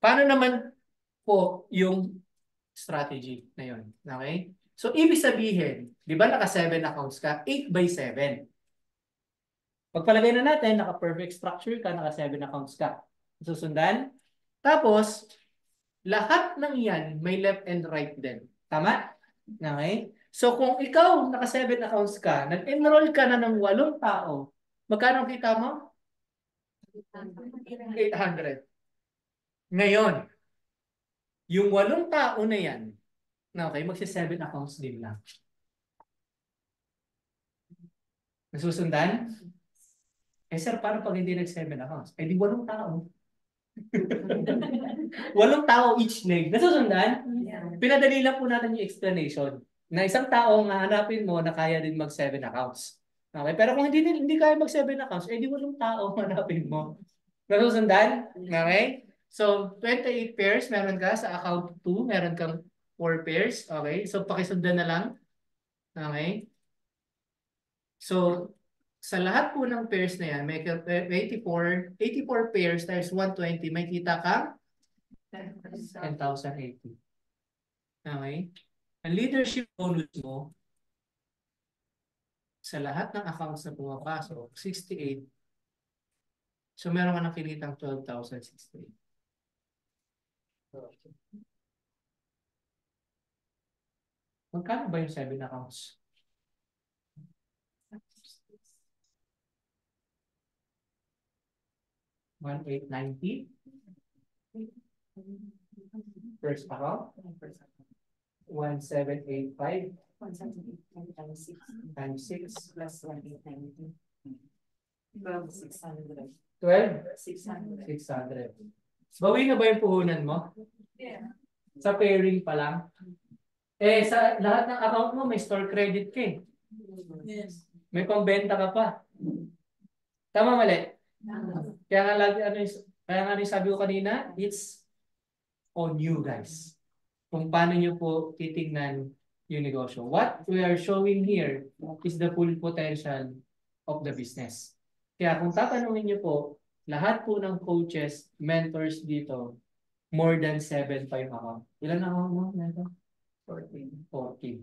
paano naman po yung strategy na yun? Okay? So, ibig sabihin, di ba naka 7 accounts ka? 8 by 7. Pagpalagay na natin, naka-perfect structure ka, naka 7 accounts ka. Susundan. Tapos, lahat ng yan may left and right din. Tama? Okay? So, kung ikaw naka 7 accounts ka, nag-enroll ka na ng 8 tao, magkano kita mo? 800. Ngayon, yung 8 tao na yan, okay, magsi-7 accounts din lang. Nasusundan? Eh sir, paano pag hindi nag-7 accounts? Eh di 8 tao. 8 tao each leg. Nasusundan? Pinadali lang po natin yung explanation na isang tao nga hanapin mo na kaya din mag-7 accounts. Okay? Pero kung hindi kaya mag-7 accounts, eh di 8 tao hanapin mo. Nasusundan? Okay? So, 28 pairs meron ka sa account 2, meron kang 4 pairs. Okay? So, pakisundan na lang. Okay? So, sa lahat po ng pairs na yan, may 84 pairs times 120, may kita ka 10,080. Okay? Ang leadership bonus mo, sa lahat ng accounts na pumapasok, 68. So, meron ka na kinitang 12,068. Magkano ba yung 7 accounts? $1,890. First account? 1,785 times 6 Plus 1,890. 12,600. 600. Bawi na ba yung puhunan mo? Yeah. Sa pairing pa lang? Eh, sa lahat ng account mo, may store credit ka eh. Yes. May pambenta ka pa. Tama mali? Kaya nga lagi, kaya nga sabi ko kanina, it's on you guys. Kung paano nyo po titignan yung negosyo. What we are showing here is the full potential of the business. Kaya kung tatanungin nyo po, lahat po ng coaches, mentors dito, more than 7 pa yung account. Ilan na account mo? 14. 14.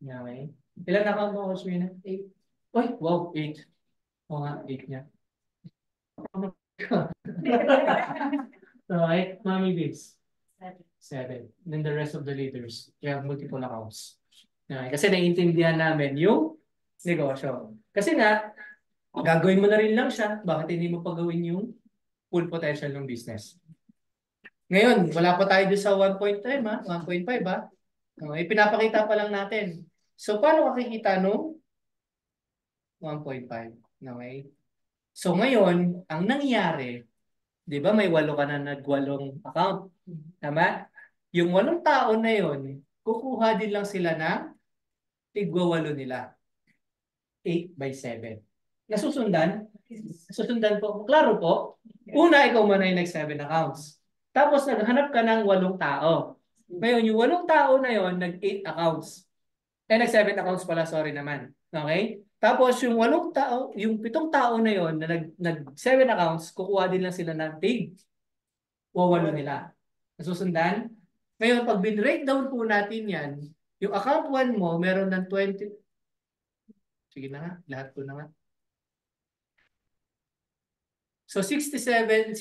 Okay. Ilan na account mo, Coach Mina? 8. Uy, wow, 8. O nga, 8 niya. Okay, Mami Babes. 7. Then the rest of the leaders, we have multiple accounts. Okay. Kasi naiintindihan namin yung negosyo. Kasi nga, gagawin mo na rin lang siya, bakit hindi mo pagawin yung full potential ng business? Ngayon, wala pa tayo doon sa 1.5 ha, 1.5 ha. Okay, pinapakita pa lang natin. So, paano makikita no? 1.5. Okay? So, ngayon, ang nangyari, di ba may 8 ka na nagwalong account? Tama? Yung 8 tao na yon, kukuha din lang sila ng tigwa 8 nila. 8 by 7. Nasusundan? Nasusundan po. Klaro po. Una, ikaw muna yung nag-7 accounts. Tapos, naghanap ka ng 8 tao. Ngayon, yung 8 tao na yon, nag-8 accounts. Nag-7 accounts pala, sorry naman. Okay? Tapos, yung 8 tao, yung 7 tao na yon na nag-7 accounts, kukuha din lang sila ng tig. 8 nila. Nasusundan? Ngayon, pag bin-breakdown po natin yan, yung account 1 mo, meron ng 20. Sige na nga, lahat po na nga. So, 672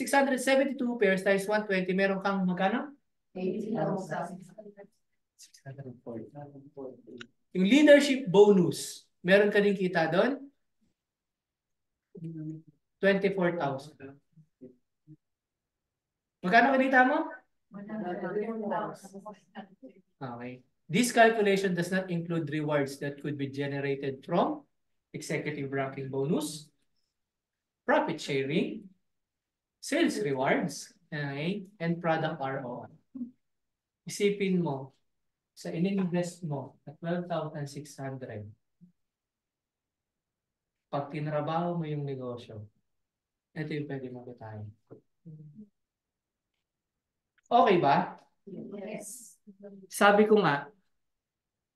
pairs times 120, meron kang magkano? 640. Yung leadership bonus, meron ka din kita doon? 24,000. Magkano kinita mo? Okay. This calculation does not include rewards that could be generated from executive ranking bonus, profit sharing, sales rewards, okay, and product ROI. Isipin mo, sa in-invest mo at 12,600, pag tinrabaho mo yung negosyo, ito yung pwede makitain. Okay ba? Yes. Sabi ko nga,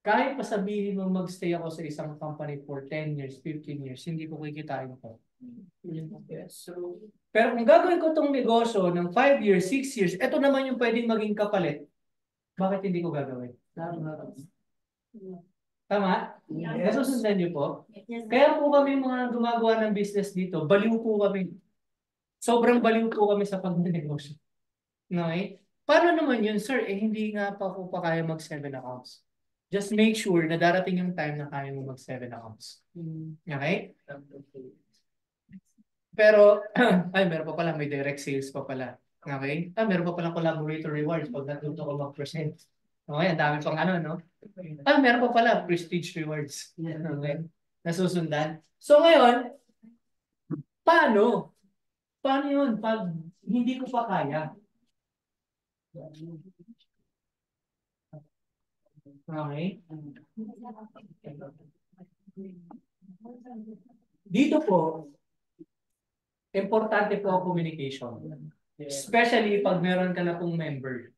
kahit pasabihin mo mag-stay ako sa isang company for 10 years, 15 years, hindi ko kikitain ko. Yes. So, pero kung gagawin ko itong negosyo ng 5 years, 6 years, ito naman yung pwedeng maging kapalit. Bakit hindi ko gagawin? Tama? Yes. Nasusundan niyo po? Kaya po kami mga gumagawa ng business dito, baliw po kami. Sobrang baliw po kami sa pag-negosyo. Okay? Paano naman yun, sir? Hindi nga pa po pa kaya mag-7 accounts. Just make sure na darating yung time na kaya mo mag-7 accounts. Okay? Pero, ay, meron pa pala, may direct sales pa pala. Okay? Meron pa pala collaborator rewards pag natuto ko mag-present. Okay, ang dami pang ano, no? Meron pa pala, prestige rewards. Okay? Nasusundan. So ngayon, paano? Paano yun pag hindi ko pa kaya? Okay? Dito po, importante po ang communication. Especially pag meron ka na pong member.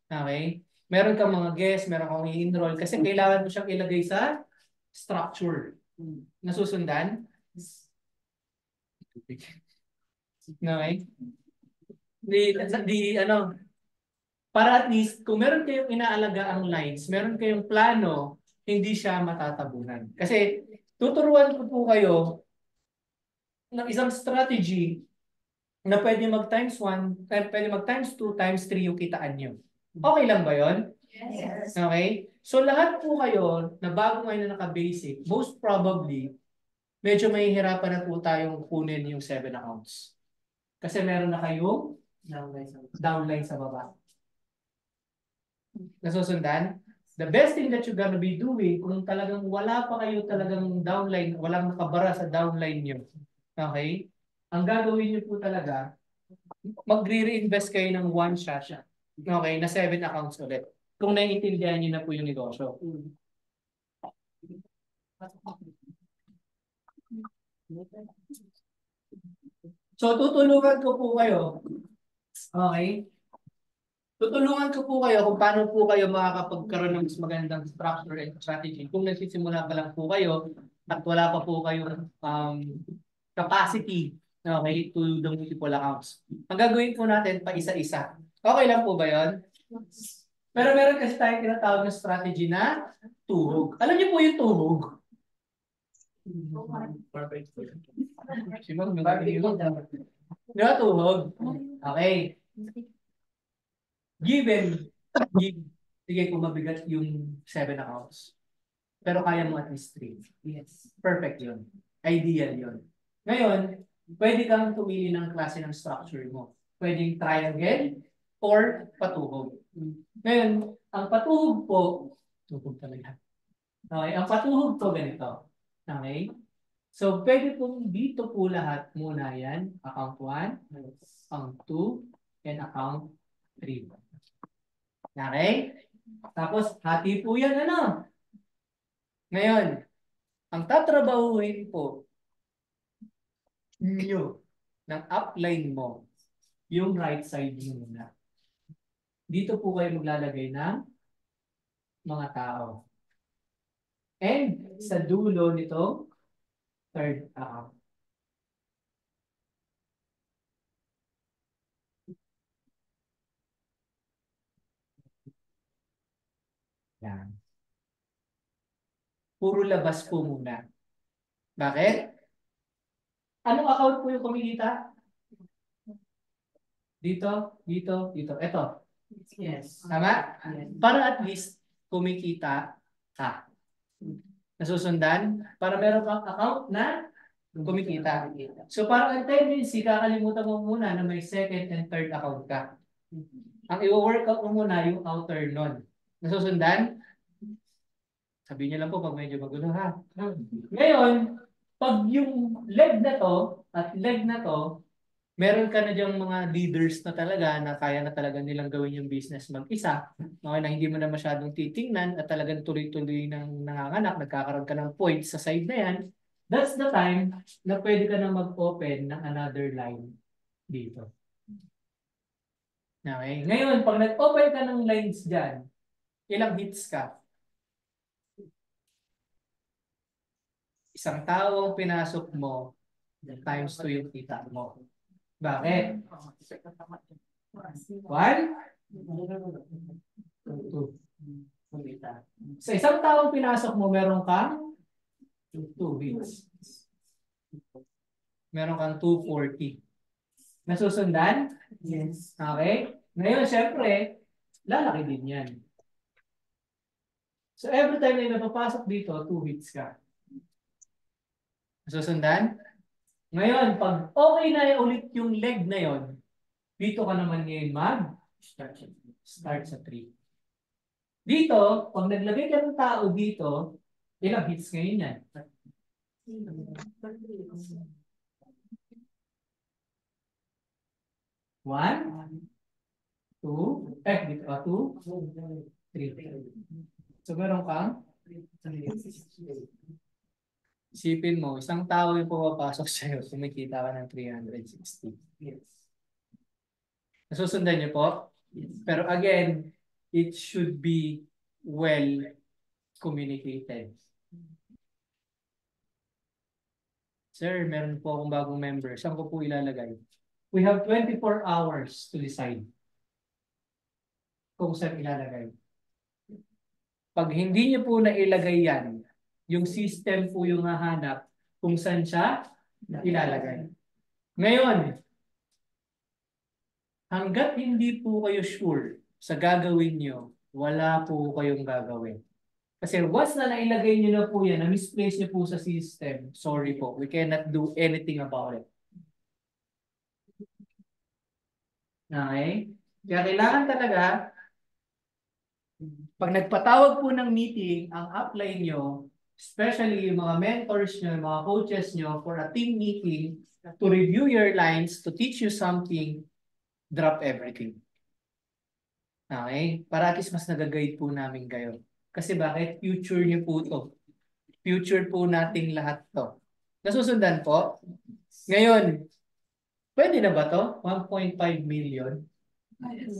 Okay? Meron kang mga guests, meron kang i-enroll kasi kailangan mo siyang ilagay sa structure. Nasusundan? Okay? Para at least, kung meron kayong inaalaga ang lines, meron kayong plano, hindi siya matatabunan. Kasi tuturuan ko po kayo ng isang strategy na pwede mag times 1, pwede mag times 2, times 3 yung kitaan nyo. Okay lang ba yon? Yes. Okay? So lahat po kayo na bago ngayon na naka-basic, most probably, medyo mahihirapan na po tayong kunin yung 7 accounts. Kasi meron na kayong downline sa baba. Nasusundan? The best thing that you're gonna be doing, kung talagang wala pa kayo talagang downline, walang nakabara sa downline nyo, okay? Ang gagawin nyo po talaga, magre-reinvest kayo ng one shot, okay, na 7 accounts ulit. Kung naiintindihan nyo na po yung negosyo. So, tutulungan ko po kayo, okay? Tutulungan ko po kayo kung paano po kayo makakapagkaroon ng mas magandang structure and strategy. Kung nagsisimula pa lang po kayo at wala pa po kayong capacity, okay, to the multiple accounts. Ang gagawin po natin pa isa-isa. Okay lang po ba yun? Pero meron kasi tayong tinatawag na strategy na tuhog. Alam niyo po yung tuhog? Perfect. Di ba tuhog? Okay. Given, sige kung mabigat yung 7 accounts. Pero kaya mo at least 3. Yes. Perfect yun. Ideal yun. Ngayon, pwede kang tumili ng klase ng structure mo. Pwedeng triangle or patuhog. Ngayon, ang patuhog po, tuhog talaga. Okay, ang patuhog po ganito. Okay? So, pwede pong dito po lahat muna yan. Account 1, account 2, and account 3. Okay? Tapos, hati po yan, ano? Ngayon, ang tatrabahuin po nyo ng upline mo, yung right side nyo muna. Dito po kayo maglalagay ng mga tao. And sa dulo nito, third account. Yan. Puro labas po muna. Bakit? Anong account po yung kumikita? Dito, dito, dito. Ito. Yes. Tama? Para at least kumikita ka. Nasusundan? Para meron kang account na kumikita. So parang ang tendency, kakalimutan mo muna na may second and third account ka. Ang i-workout mo muna yung outer nun. Nasusundan? Sabihin niyo lang po pag medyo magulo ha. Ngayon, pag yung leg na to at leg na to, meron ka na diyang mga leaders na talaga na kaya na talaga nilang gawin yung business mag-isa. Okay, na hindi mo na masyadong titingnan at talagang tuloy-tuloy nang nanganganak, nagkakaroon ka ng points sa side na yan. That's the time na pwede ka na mag-open ng another line dito. Okay, ngayon, pag nag-open ka ng lines dyan, ilang hits ka? Isang tao ang pinasok mo, times 2 yung kita mo. Bakit? 1, 2. Sa isang taong pinasok mo, meron kang 2 hits. Meron kang 240. Nasusundan? Yes. Okay? Ngayon, syempre, lalaki din yan. So, every time na napapasok dito, 2 hits ka. Nasusundan? Ngayon, pag okay na ulit yung leg na yon, dito ka naman ngayon start sa 3. Dito, pag naglagay ka ng tao dito, ilang hits ngayon yan? 1, 2, dito ka 2, 3. So, meron kang isipin mo, isang tao yung pumapasok sa'yo, kumikita ka ng 360. Yes. Nasusundan niyo po? Pero again, it should be well communicated. Sir, meron po akong bagong member. Saan ko po ilalagay? We have 24 hours to decide kung saan ilalagay. Pag hindi niyo po nailagay yan, yung system po yung hahanap kung saan siya ilalagay. Ngayon, hanggat hindi po kayo sure sa gagawin nyo, wala po kayong gagawin. Kasi once na nailagay nyo na po yan, na-misplace nyo po sa system, sorry po, we cannot do anything about it. Okay? Kaya kailangan talaga, pag nagpatawag po ng meeting, ang upline nyo, especially yung mga mentors nyo, yung mga coaches nyo, for a team meeting, to review your lines, to teach you something, drop everything. Okay? Para at least mas nag-guide po namin kayo. Kasi bakit? Future niyo po to. Future po nating lahat to. Nasusundan po? Ngayon, pwede na ba to? 1.5 million? Yes.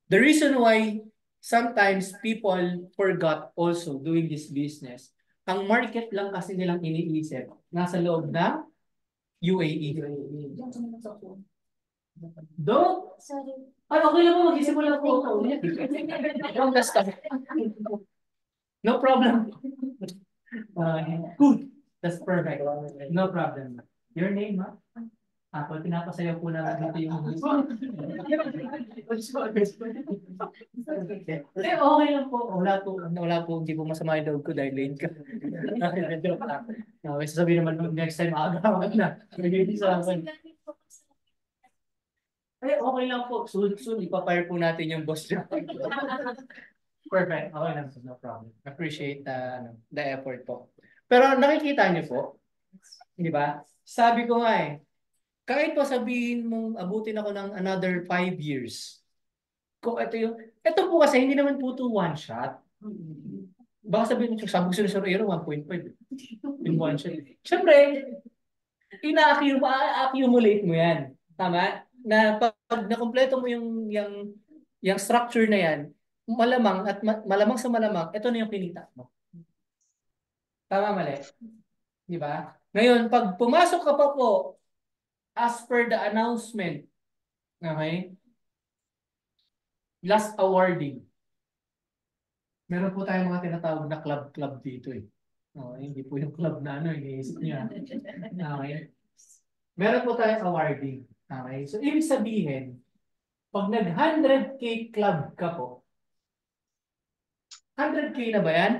The reason why sometimes people forgot also doing this business, ang market lang kasi nilang iniisip, nasa loob ng UAE. Don't. Ay, okay lang po, mag-isimula po ako. Don't stop. No problem. Good. That's perfect. No problem. Your name, ha? Apple, pinapasayaw po namin dito yung Eh, okay lang po. Wala po, hindi po masama yung loob ko dahil late ka. Joke lang. Okay, sasabihin naman next time agawan na. Nagiging sa akin. Eh, okay lang po. Soon, ipapire po natin yung boss niya. Perfect. Okay lang. No problem. Appreciate the effort po. Pero nakikita niyo po, di ba? Sabi ko nga kahit pa sabihin mong abutin ako ng another 5 years, kung ito po kasi hindi naman po ito one shot. Baka sabihin mo, sabi ko sa Aero, 1.5 in one shot. Siyempre, ina-accumulate mo yan. Tama? Na pag nakompleto mo yung structure na yan, malamang at malamang sa malamang, ito na yung kinita mo. Tama, mali? Di ba? Ngayon, pag pumasok ka pa po, as per the announcement, okay, last awarding, meron po tayong mga tinatawag na club dito eh. Okay, hindi po yung club na iniisip niya. Okay. Meron po tayong awarding. Okay, so ibig sabihin, pag nag 100K club ka po, 100K na ba yan?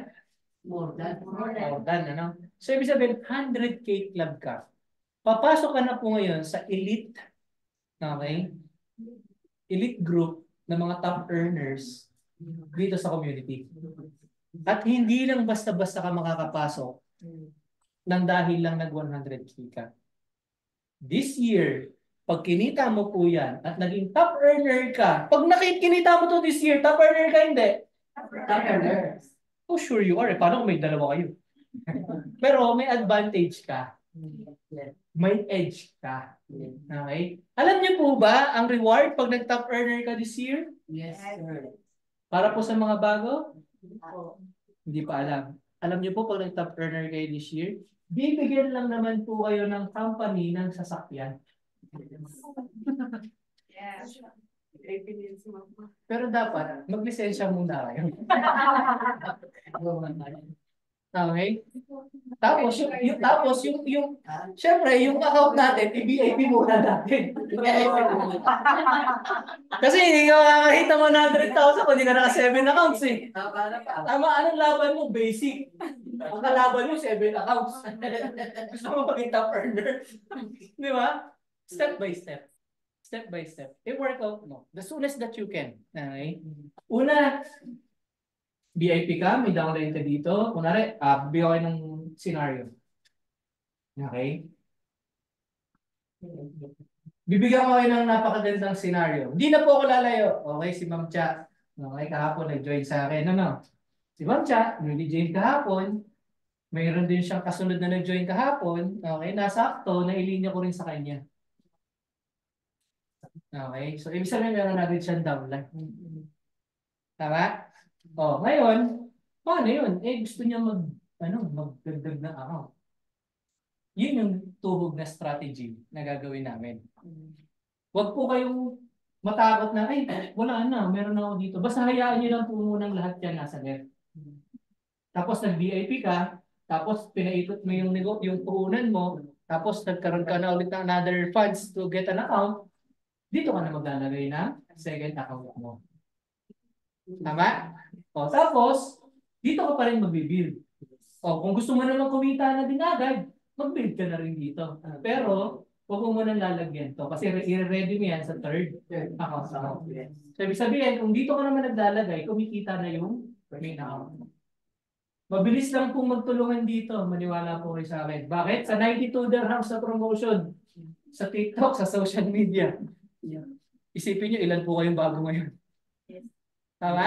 More than. More than, ano? So ibig sabihin, 100K club ka. Papasok ka na po ngayon sa elite, okay? Elite group ng mga top earners dito sa community. At hindi lang basta-basta ka makakapasok nang dahil lang nag 100K ka. This year, pag kinita mo po yan at naging top earner ka, pag kinita mo to this year, top earner ka hindi? Top earner. Oh, sure you are. Paano kung may dalawa kayo? Pero may advantage ka. May edge ka. Okay? Alam niyo po ba ang reward pag nag-top earner ka this year? Yes, sir. Para po sa mga bago? Hindi pa alam. Alam niyo po pag nag-top earner kayo this year, bibigyan lang naman po kayo ng company ng sasakyan. Yes. Pero dapat, mag-lisensya muna kayo. Okay? Tapos syempre, yung account natin, i-VIP muna natin. Kasi hindi ka makakita 100,000 kung hindi ka naka 7 accounts eh. Tama, anong laban mo? Basic. Ang kalaban mo, 7 accounts. Gusto mo maging top earner. Di ba? Step by step. Step by step. I-work out mo. The soonest that you can. Okay? Una, VIP ka, may downline ka dito. Kunwari, bibigyan kayo ng scenario. Okay? Bibigyan ko kayo ng napakagandang scenario. Hindi na po ako lalayo. Okay, si Ma'am Cha. Okay, kahapon nag-join sa akin. Ano? Si Ma'am Cha, nag-join kahapon. Mayroon din siyang kasunod na nag-join kahapon. Okay, nasakto, nailinya ko rin sa kanya. Okay, so ibig sabihin meron natin siyang downline. Tama? Oh, ngayon, paano yun? Eh, gusto niya magdagdag na account. Yun yung tuhog na strategy na gagawin namin. Huwag po kayong matakot na, ay, wala na, meron ako dito. Basta hayaan niyo lang po munang lahat yan nasa net. Tapos nag-VIP ka, tapos pinaitot mo yung puhunan mo, tapos nagkaroon ka na ulit ng another funds to get an account, dito ka na maglalagay ng second account mo. Tama? O, tapos, dito ka pa rin magbibuild. O, kung gusto mo naman kumita na din agad, mag-build ka na rin dito. Pero, huwag mo muna lalagyan to kasi i-ready mo yan sa third account. So, ibig sabihin, kung dito ka naman naglalagay, kumikita na yung main account. Mabilis lang pong magtulungan dito. Maniwala po kayo sa akin. Bakit? Sa 92 dirhams na promotion sa TikTok, sa social media. Isipin nyo, ilan po kayong bago ngayon. Tama?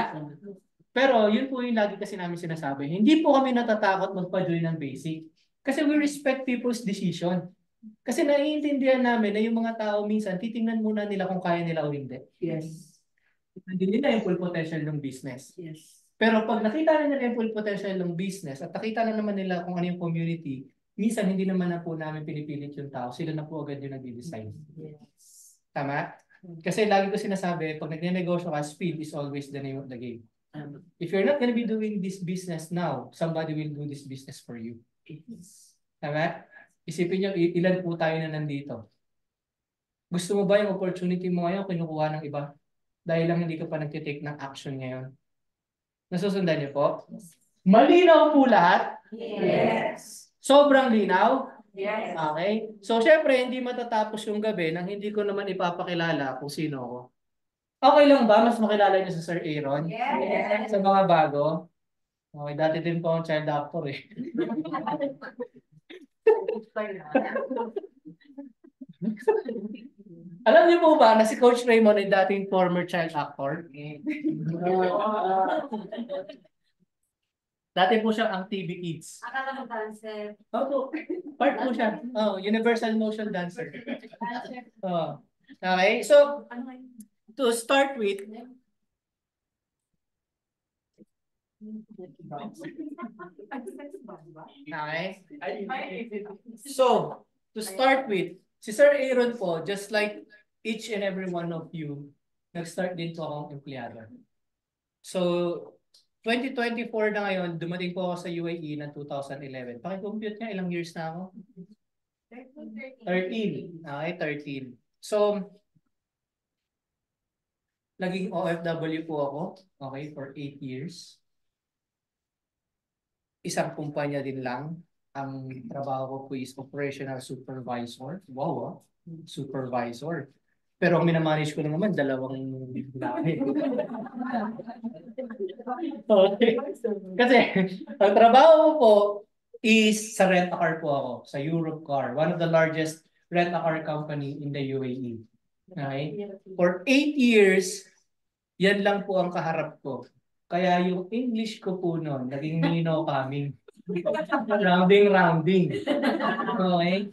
Pero yun po yung lagi kasi namin sinasabi. Hindi po kami natatakot magpa-join ng basic. Kasi we respect people's decision. Kasi naiintindihan namin na yung mga tao minsan, titingnan muna nila kung kaya nila o hindi. Yes. Hindi nila yung full potential ng business. Yes. Pero pag nakita na nila yung full potential ng business at nakita na naman nila kung ano yung community, minsan hindi naman na po namin pinipilit yung tao. Sila na po agad yung nag-design. Yes. Tama? Kasi lagi ko sinasabi, pag nagne-negosyo ka, speed is always the name of the game. If you're not gonna be doing this business now, somebody will do this business for you. Yes. Tama? Isipin nyo, ilan po tayo na nandito? Gusto mo ba yung opportunity mo ngayon kinukuha ng iba? Dahil lang hindi ka pa nagtitake ng action ngayon. Nasusundan niyo po? Malinaw po lahat? Yes. Sobrang linaw? Yes. Okay? So, syempre, hindi matatapos yung gabi nang hindi ko naman ipapakilala kung sino ako. Okay lang ba? Mas makilala niyo si Sir Aaron? Yes. Sa mga bago? Okay, dati din po akong child actor eh. Alam niyo po ba na si Coach Raymond ay dating former child actor? Dati po siya ang TV Kids. Akala ko dancer. Opo, part po siya. Oh, Universal Motion Dancer. Oh. Okay, so to start with, okay. So, to start with, si Sir Aaron po, just like each and every one of you, nag-start din po akong empleyado. So, 2024 na ngayon, dumating po ako sa UAE ng 2011. Paki-compute niya, ilang years na ako? 13. Okay, 13. So, naging OFW po ako, okay, for 8 years. Isang kumpanya din lang. Ang trabaho ko po is operational supervisor. Wow, supervisor. Pero ang minamanage ko na naman, dalawang lahi. Okay. Kasi, ang trabaho ko po is sa rent-a-car po ako, sa Europe Car, one of the largest rent-a-car company in the UAE. Okay? For 8 years, yan lang po ang kaharap ko. Kaya yung English ko po noon, naging Nino coming. Rounding. Okay?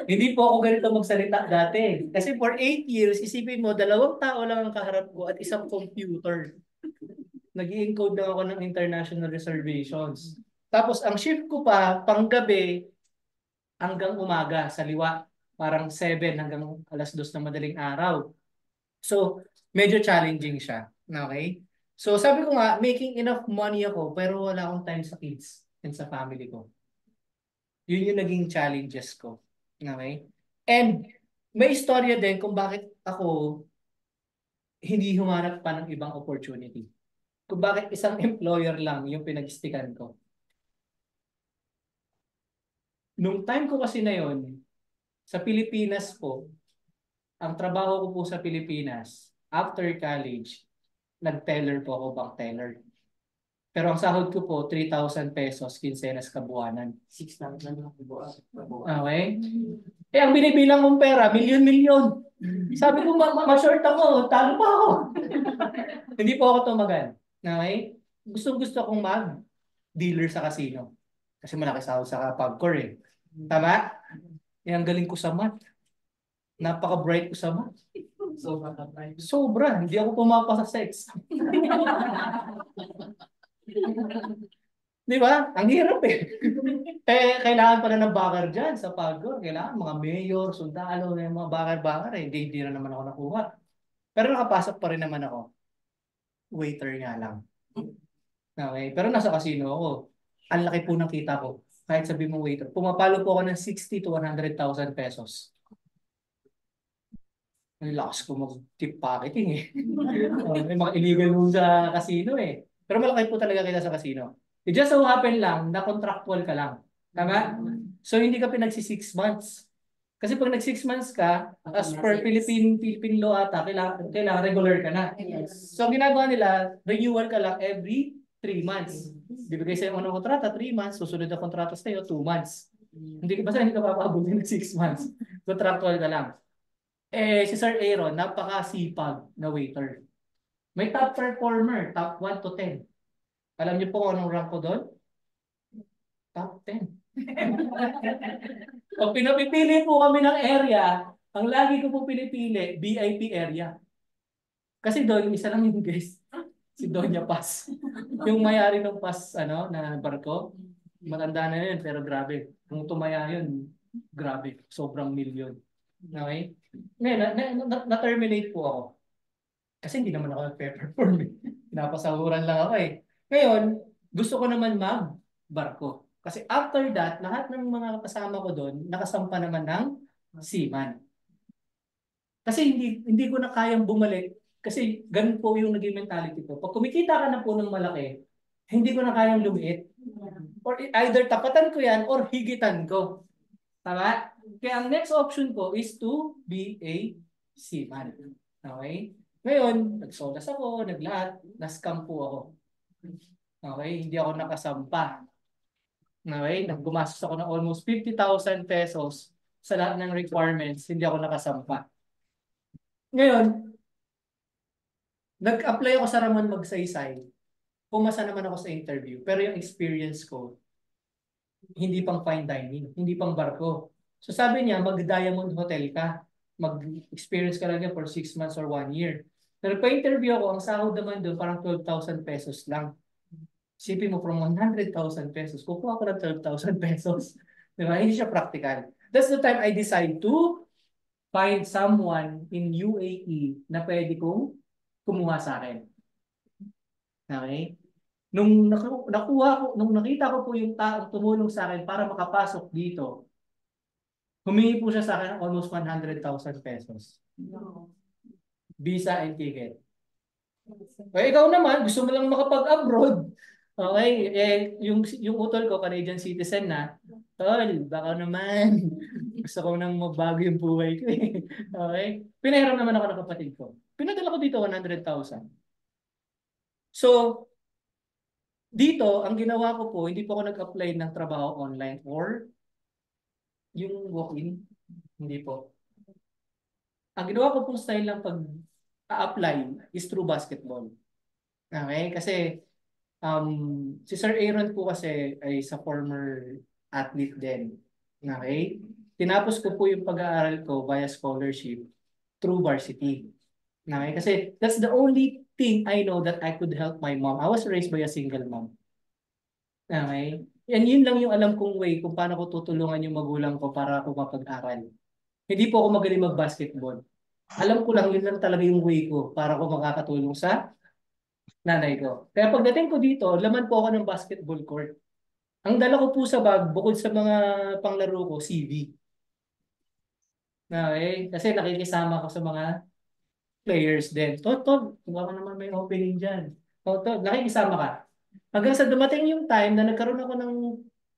Hindi po ako ganito magsalita dati. Kasi for 8 years, isipin mo, dalawang tao lang ang kaharap ko at isang computer. Nag-i-encode lang ako ng international reservations. Tapos ang shift ko pa, panggabi hanggang umaga sa liwa. Parang 7 hanggang alas 2 na madaling araw. So, medyo challenging siya. Okay? So, sabi ko nga, making enough money ako pero wala akong time sa kids and sa family ko. Yun yung naging challenges ko. Okay? And may istorya din kung bakit ako hindi humanap pa ng ibang opportunity. Kung bakit isang employer lang yung pinag-stickan ko. Nung time ko kasi na yon, sa Pilipinas po, ang trabaho ko po sa Pilipinas, after college, nag-teller po ako, bank teller. Pero ang sahod ko po, 3,000 pesos, kinsenas kabuwanan. 6,000 lang kabuwanan. Okay? Eh, ang binibilang kong pera, milyon-milyon. Sabi ko, ma-short ako, talo pa ako. Hindi po ako tumagal. Okay? Gusto kong mag-dealer sa casino. Kasi malaki sahod sa pagkor eh. Tama? Eh, ang galing ko sa math. Napaka-bright ko sa math. Sobra. Hindi ako pumapasa sa exam. Di ba? Ang hirap eh. Kailangan pala ng bakar dyan sa pagkor. Kailangan mga mayor, sundalo, mga bakar-bakar eh. Hindi na naman ako nakuha. Pero nakapasok pa rin naman ako. Waiter nga lang. Okay. Pero nasa casino ako. Ang laki po ng kita ko. Kahit sabi mo waiter. Pumapalo po ako ng 60 to 100,000 pesos. Ang lakas ko mag-tip pocketing eh. May mga illegal moves sa casino eh. Pero malaki po talaga kita sa casino. It just so happen lang na contractual ka lang. Tama? So hindi ka pinagsi 6 months. Kasi pag nag 6 months ka, as per Philippine law ata, kailangan regular ka na. So ang ginagawa nila, renewal ka lang every 3 months. Bibigay sa'yo ng kontrata, 3 months. Susunod na kontrata sa'yo, 2 months. Basta hindi ka papabutin ng 6 months. Contractual ka lang. Eh, si Sir Aaron, napakasipag na waiter. May top performer, top 1 to 10. Alam niyo po kung anong rank ko doon? Top 10. Pag pinapipili po kami ng area, ang lagi ko po pinipili, VIP area. Kasi doon, isa lang yung guest. Si Doña Paz. Yung may-ari ng Paz, na barko. Matanda na yun, pero grabe. Kung tumaya yun, grabe. Sobrang milyon. Okay? Ngayon, na-terminate po ako. Kasi hindi naman ako nag-perform. Pinapasahuran lang ako eh. Ngayon, gusto ko naman mag-barko. Kasi after that, lahat ng mga kasama ko doon, nakasampa naman ng seaman. Kasi hindi ko na kayang bumalik kasi ganun po yung naging mentality ko. Pag kumikita ka na po ng malaki, hindi ko na kayang lumiit. Or either tapatan ko yan or higitan ko. Tama? Kaya ang next option ko is to be a seaman. Okay? Ngayon, nagsolas ako, naglahat, na-scam po ako. Okay? Hindi ako nakasampa. Okay? Naggumastos ako ng almost 50,000 pesos sa lahat ng requirements, hindi ako nakasampa. Ngayon, nag-apply ako sa Ramon Magsaysay. Pumasa naman ako sa interview. Pero yung experience ko, hindi pang fine dining, hindi pang barko. So sabi niya, mag-Diamond Hotel ka. Mag-experience ka lang yan for 6 months or 1 year. Pero pa-interview ako, ang sahod naman doon parang 12,000 pesos lang. Sipin mo from 100,000 pesos, kukuha ko ng 12,000 pesos. Di ba? Hindi siya practical. That's the time I decide to find someone in UAE na pwede kong kumuha sa akin. Okay? Nung nakita ko po yung taong tumulong sa akin para makapasok dito, humingi po siya sa akin ng almost 100,000 pesos. Visa and ticket. Eh, ikaw naman, gusto mo lang makapag-abroad. Okay, yung utol ko, Canadian citizen na, tol, baka naman, gusto ko nang mabago yung buhay ko eh. Okay? Pinahiram naman ako ng kapatid ko. Pinadala ko dito 100,000. So, dito, ang ginawa ko po, hindi po ako nag-apply ng trabaho online or yung walk-in. Hindi po. Ang ginawa ko pong style lang pag apply is through basketball. Okay? Kasi si Sir Aaron po kasi ay sa former athlete din. Okay? Tinapos ko po yung pag-aaral ko via scholarship through varsity. Okay? Kasi that's the only thing I know that I could help my mom. I was raised by a single mom. Okay? Yan yun lang yung alam kong way kung paano ko tutulungan yung magulang ko para ako mapag-aral. Hindi po ako magaling mag-basketball. Alam ko lang, yun lang talaga yung way ko para ako makakatulong sa nanay ko. Kaya pagdating ko dito, laman po ako ng basketball court. Ang dala ko po sa bag, bukod sa mga panglaro ko, CV. Okay? Kasi nakikisama ko sa mga players din. Totoo, baka naman may opening dyan. Totoo, nakikisama ka. Hanggang sa dumating yung time na nagkaroon ako ng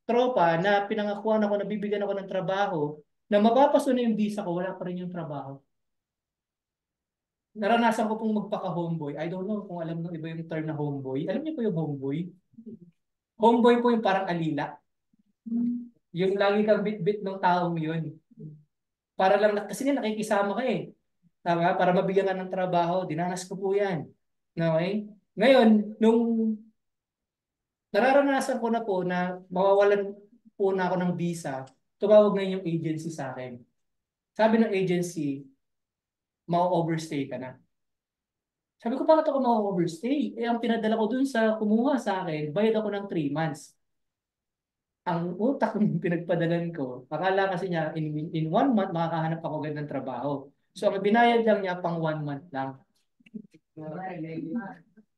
tropa na pinangakuan ako, nabibigyan ako ng trabaho, na mapapaso na yung visa ko, wala pa rin yung trabaho. Naranasan ko pong magpaka-homeboy. I don't know kung alam ng iba yung term na homeboy. Alam niyo po yung homeboy? Homeboy po yung parang alila. Yung lagi kang bit-bit ng taong yun. Para lang, kasi nga nakikisama ka eh. Tama? Para mabigyan ka ng trabaho. Dinanas ko po yan. Okay? Ngayon, nung nararanasan ko na po na mawawalan po na ako ng visa, tumawag na yung agency sa akin. Sabi ng agency, ma-overstay ka na. Sabi ko, bakit ako ma-overstay? Eh, ang pinadala ko dun sa kumuha sa akin, bayad ako ng 3 months. Ang utak ng pinagpadalan ko, akala kasi niya, in 1 month, makakahanap ako agad ng trabaho. So, ang binayad lang niya, pang 1 month lang.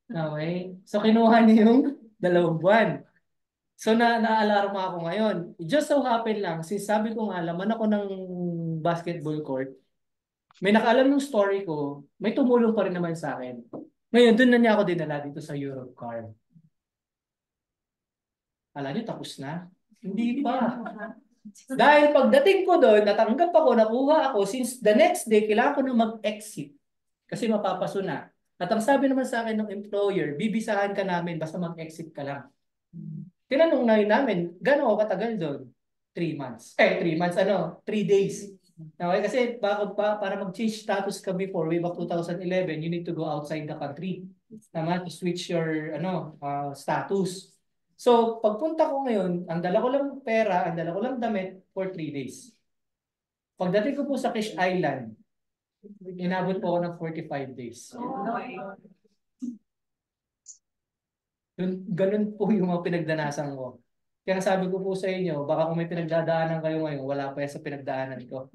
Okay? So, kinuha niya yung 2 buwan. So, na-alarma ako ngayon. It just so happen lang, since sabi ko nga, laman ako ng basketball court, may nakaalam ng story ko, may tumulong pa rin naman sa akin. Ngayon, doon na niya ako dinala dito sa Europe Car. Alam niyo, tapos na? Hindi pa. Dahil pagdating ko doon, natanggap ako, nakuha ako, since the next day, kailangan ko na mag-exit. Kasi mapapaso na. At ang sabi naman sa akin ng employer, bibisahan ka namin, basta mag-exit ka lang. Tinanong na yun namin, gano'n ako katagal doon? 3 months. 3 months, 3 days. Okay, kasi para mag-change status ka before, way back 2011, you need to go outside the country. Tama? To switch your status. So, pagpunta ko ngayon, ang dala ko lang pera, ang dala ko lang damit for 3 days. Pagdating ko po sa Kish Island, inabot po ako ng 45 days. Ganun po yung mga pinagdanasan ko. Kaya sabi ko po sa inyo, baka kung may pinagdadaanan kayo ngayon, wala pa yan sa pinagdaanan ko.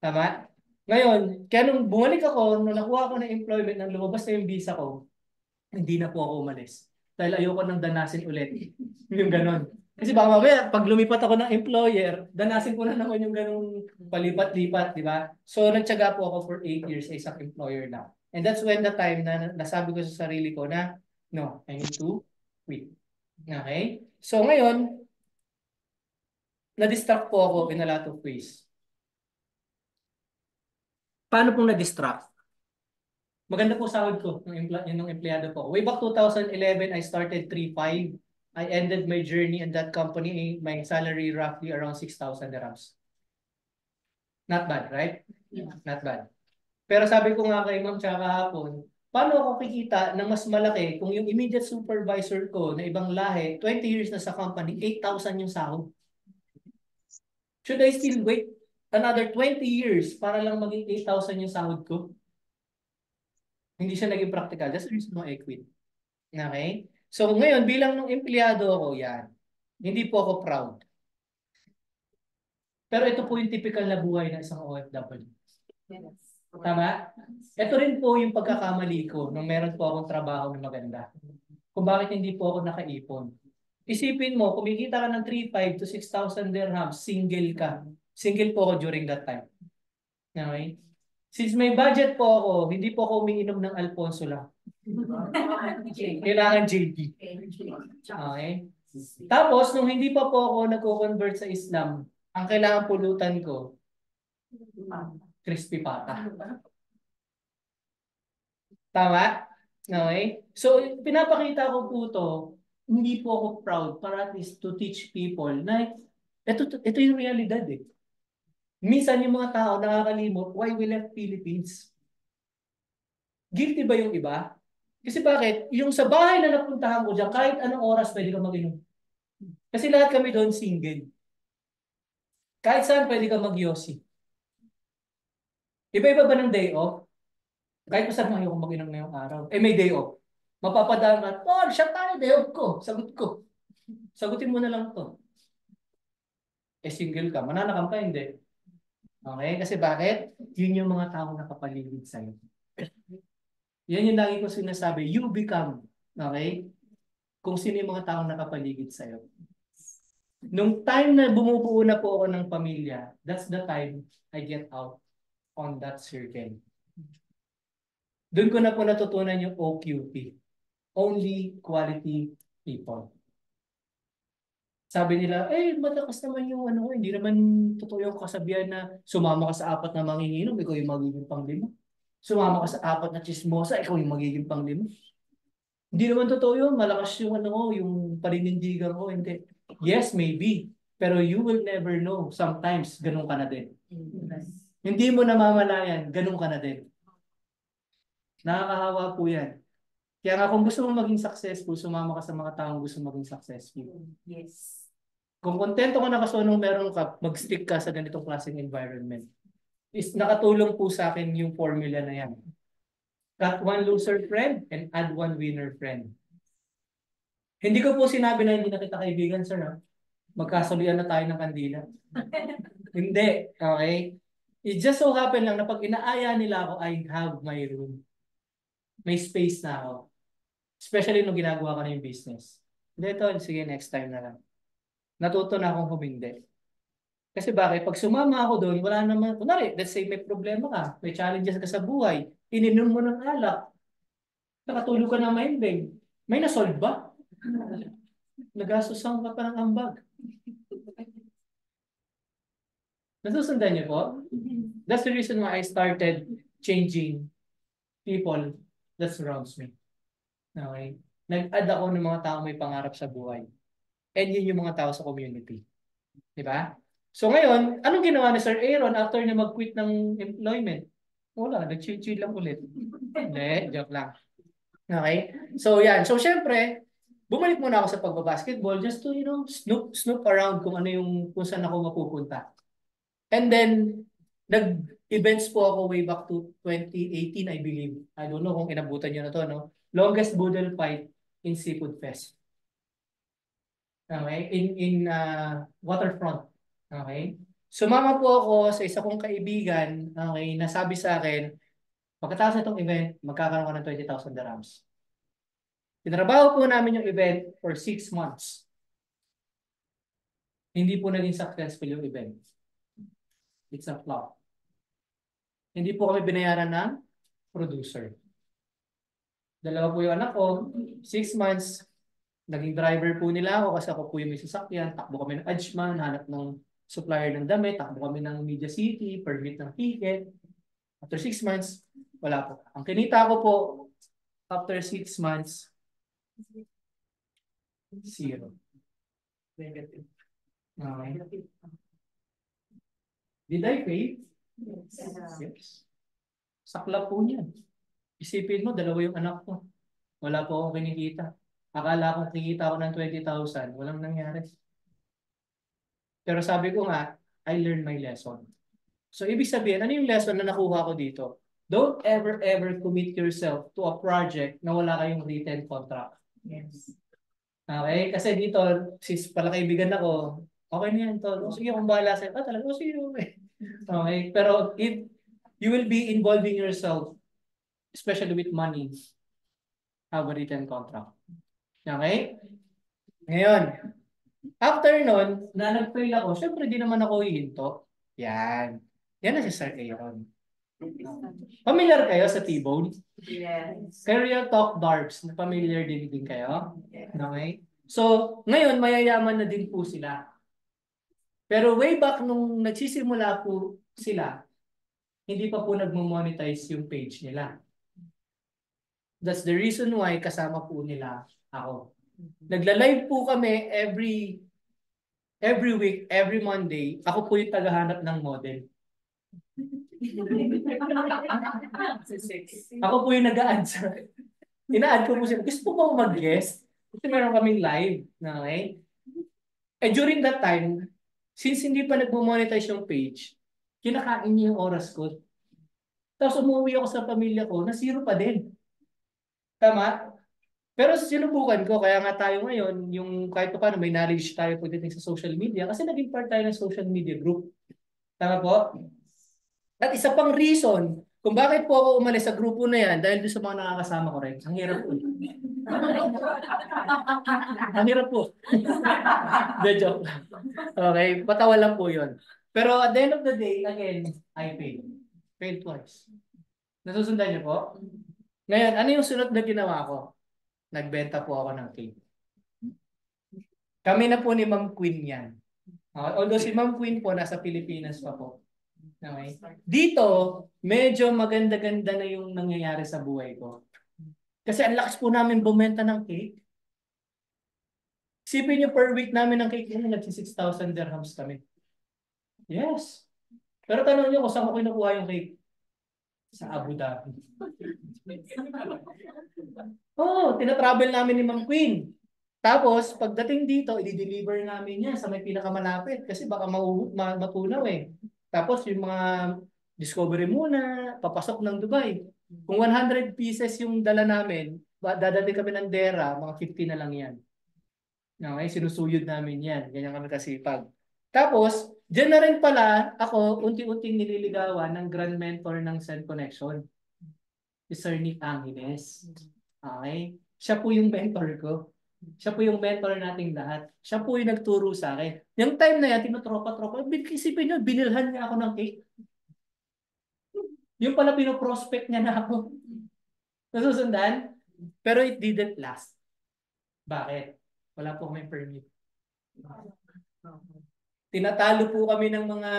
Tama? Ngayon, kaya nung bumalik ako, nung nakuha ko ng employment, nang lumabas na yung visa ko, hindi na po ako umalis. Dahil ayoko nang danasin ulit. Yung ganon. Kasi baka mamaya, pag lumipat ako ng employer, danasin ko na naman yung ganong palipat-lipat, di ba? So, nagtyaga po ako for 8 years sa isang employer na. And that's when the time na nasabi ko sa sarili ko na, no, I need to quit. Okay? So, ngayon, na-distract po ako in a lot of ways. Paano pong na-distract? Maganda po sahod ko ng empleyado ko. Way back 2011, I started 3.5. I ended my journey in that company, my salary roughly around 6,000 dirhams. Not bad, right? Yeah. Not bad. Pero sabi ko nga kay Ma'am tsaka kahapon, paano ako kikita ng mas malaki kung yung immediate supervisor ko na ibang lahi, 20 years na sa company, 8,000 yung sahod? Should I still wait another 20 years para lang maging 8,000 yung sahod ko? Hindi siya naging practical. That's the reason why I quit. Okay? So ngayon, bilang nung empleyado ako, yan. Hindi po ako proud. Pero ito po yung typical na buhay ng isang OFW. Yes. Tama? Ito rin po yung pagkakamali ko nung meron po akong trabaho na maganda. Kung bakit hindi po ako nakaipon. Isipin mo, kumikita ka ng 3,500 to 6,000 dirhams, single ka. Single po ako during that time. Okay? Since may budget po ako, hindi po ako umiinom ng Alfonso lang. Kailangan JD. Okay? Tapos, nung hindi pa po ako nagko-convert sa Islam, ang kailangan pulutan ko, crispy pata. Tama? Okay? So, pinapakita ko po to, hindi po ako proud para at least to teach people na ito yung realidad eh. Minsan yung mga tao nakakalimot, why we left Philippines? Guilty ba yung iba? Kasi bakit? Yung sa bahay na napuntahan ko dyan, kahit anong oras pwede ka mag-inom. Kasi lahat kami doon single. Kahit saan pwede ka mag-yosi. Iba-iba ba ng day off? Kahit kung saan ayoko mag-inom ngayong araw. Eh may day off. Mapapadaan ka, oh, siya tayo, day off ko. Sagot ko. Sagutin mo na lang to. Eh single ka, mananakam ka, hindi. Okay? Kasi bakit? Yun yung mga tao nakapaligid sa'yo. Yan yung lagi ko sinasabi, you become. Okay? Kung sino yung mga tao nakapaligid sa'yo. Nung time na bumubuo na po ako ng pamilya, that's the time I get out on that circle. Doon ko na po natutunan yung OQP. Only quality people. Sabi nila, matakas naman yung ano, hindi naman totoo yung kasabihan na sumama ka sa 4 na manginginom, ikaw yung magiging pang-5. Sumama ka sa 4 na chismosa, ikaw yung magiging pang-5. Hindi naman totoo yun, malakas yung ano, yung paninindigan ko, hindi. Yes, maybe, pero you will never know. Sometimes, ganun ka na din. Yes. Hindi mo namamalayan, ganun ka na din. Nakakahawa po yan. Kaya nga kung gusto mong maging successful, sumama ka sa mga taong gusto maging successful. Yes. Kung kontento ka na kasunong meron ka, mag-stick ka sa ganitong klaseng environment. Nakatulong po sa akin yung formula na yan. Cut one loser friend and add one winner friend. Hindi ko po sinabi na hindi na kita kaibigan, sir. Ha? Magkasulian na tayo ng kandila. Hindi. Okay? It just so happen lang na pag inaaya nila ako, I have my room. May space na ako. Especially nung ginagawa ko na yung business. Hindi, tol, sige, next time na lang. Natuto na akong humindi. Kasi bakit? Pag sumama ako doon, wala naman, kunwari, let's say may problema ka, may challenges ka sa buhay, ininom mo ng alak, nakatulog ka ng mahimbing, may nasolve ba? Nagasusan ka pa ng ambag. Nasusundan niyo po? That's the reason why I started changing people that surrounds me. Okay? Nag-add ako ng mga tao may pangarap sa buhay. And yun yung mga tao sa community. Diba? So ngayon, anong ginawa ni Sir Aaron after niya mag-quit ng employment? Wala, nag-chill-chill lang ulit. Hindi, joke lang. Okay? So yan. So syempre, bumalik muna ako sa pagbabasketball just to, snoop around kung ano yung, kung saan ako mapupunta. And then, nag-events po ako way back to 2018, I believe. I don't know kung inabutan nyo na to, no? Longest Boodle fight in Seafood Fest. Okay? In Waterfront. Okay? Sumama po ako sa isa kong kaibigan, okay, nasabi sa akin, pagkatapos itong event, magkakaroon ka ng 20,000 dirhams. Tinrabaho po namin yung event for 6 months. Hindi po naging successful yung event. It's a flop. Hindi po kami binayaran ng producer. Dalawa po yung anak ko, 6 months, naging driver po nila ako kasi ako po yung may sasakyan. Takbo kami ng Ajman, hanap ng supplier ng damit, takbo kami ng Media City, permit ng ticket. After 6 months, wala po. Ang kinita ko po, after 6 months, zero. Negative. Okay. Did I pay? Yes. Sakla po niyan. Isipin mo, dalawa yung anak ko. Wala po akong kinikita. Akala ko kikita ako ng 20,000. Walang nangyari. Pero sabi ko nga, I learned my lesson. So, ibig sabihin, ano yung lesson na nakuha ko dito? Don't ever commit yourself to a project na wala kayong written contract. Yes. Okay? Kasi dito, sis pala kaibigan ako, okay na yan, tol. Sige, kung bahala sa'yo. Talaga, sige, okay. Okay? Pero if you will be involving yourself, especially with money, have a written contract. Okay? Ngayon, after nun, na nag-fail ako, syempre di naman ako hihinto. Yan. Yan na si Sir Aaron. Familiar kayo sa T-Bone? Yes. Career Talk Barbs. Familiar din kayo? Yes. Okay? So, ngayon, mayayaman na din po sila. Pero way back nung nagsisimula po sila, hindi pa po nagmo-monetize yung page nila. That's the reason why kasama po nila ako. Nagla-live po kami every week, every Monday. Ako po yung tagahanap ng model. Ako po yung nag-a-answer. Ina-add ko po siya. Gusto po mag-guest? Kasi meron kaming live. Okay? During that time, since hindi pa nagmo-monetize yung page, kinakain niya yung oras ko. Tapos umuwi ako sa pamilya ko na zero pa din. Tama? Pero sinubukan ko, kaya nga tayo ngayon, yung kahit pa paano may knowledge tayo pagdating sa social media kasi naging part tayo ng social media group. Tama po? At isa pang reason kung bakit po ako umalis sa grupo na yan dahil doon sa mga nakakasama ko rin. Ang hirap po. Ang hirap po. The joke. Okay, patawa lang po yun. Pero at the end of the day, again, I paid. Paid twice. Nasusundan niyo po? Ngayon, ano yung sunod na ginawa ko? Nagbenta po ako ng cake. Kami na po ni Ma'am Queen yan. Although si Ma'am Queen po nasa Pilipinas pa po. Okay. Dito, medyo maganda-ganda na yung nangyayari sa buhay ko. Kasi ang lakas po namin bumenta ng cake. Sipin niyo per week namin ng cake na nagsi 6,000 dirhams kami. Yes. Pero tanong niyo kung saan ko kinukuha yung cake? Sa Abu Dhabi. Oh, tinatravel namin ni Ma'am Queen. Tapos, pagdating dito, i-deliver namin yan sa may pinakamalapit kasi baka matunaw eh. Tapos, yung mga discovery muna, papasok ng Dubai. Kung 100 pieces yung dala namin, dadating kami ng Dera, mga 50 na lang yan. Okay, sinusuyod namin yan. Ganyan kami kasipag. Tapos, dyan na rin pala ako unti-unting nililigawan ng grand mentor ng Send Connection. Si Sir Nick Angeles. Okay? Siya po yung mentor ko. Siya po yung mentor nating lahat. Siya po yung nagturo sa akin. Yung time na yan, tinutropa-tropa. Isipin nyo, binilhan niya ako ng cake. Yung pala pinoprospect niya na ako. Nasusundan? Pero it didn't last. Bakit? Wala po kami permit. Tinatalo po kami ng mga...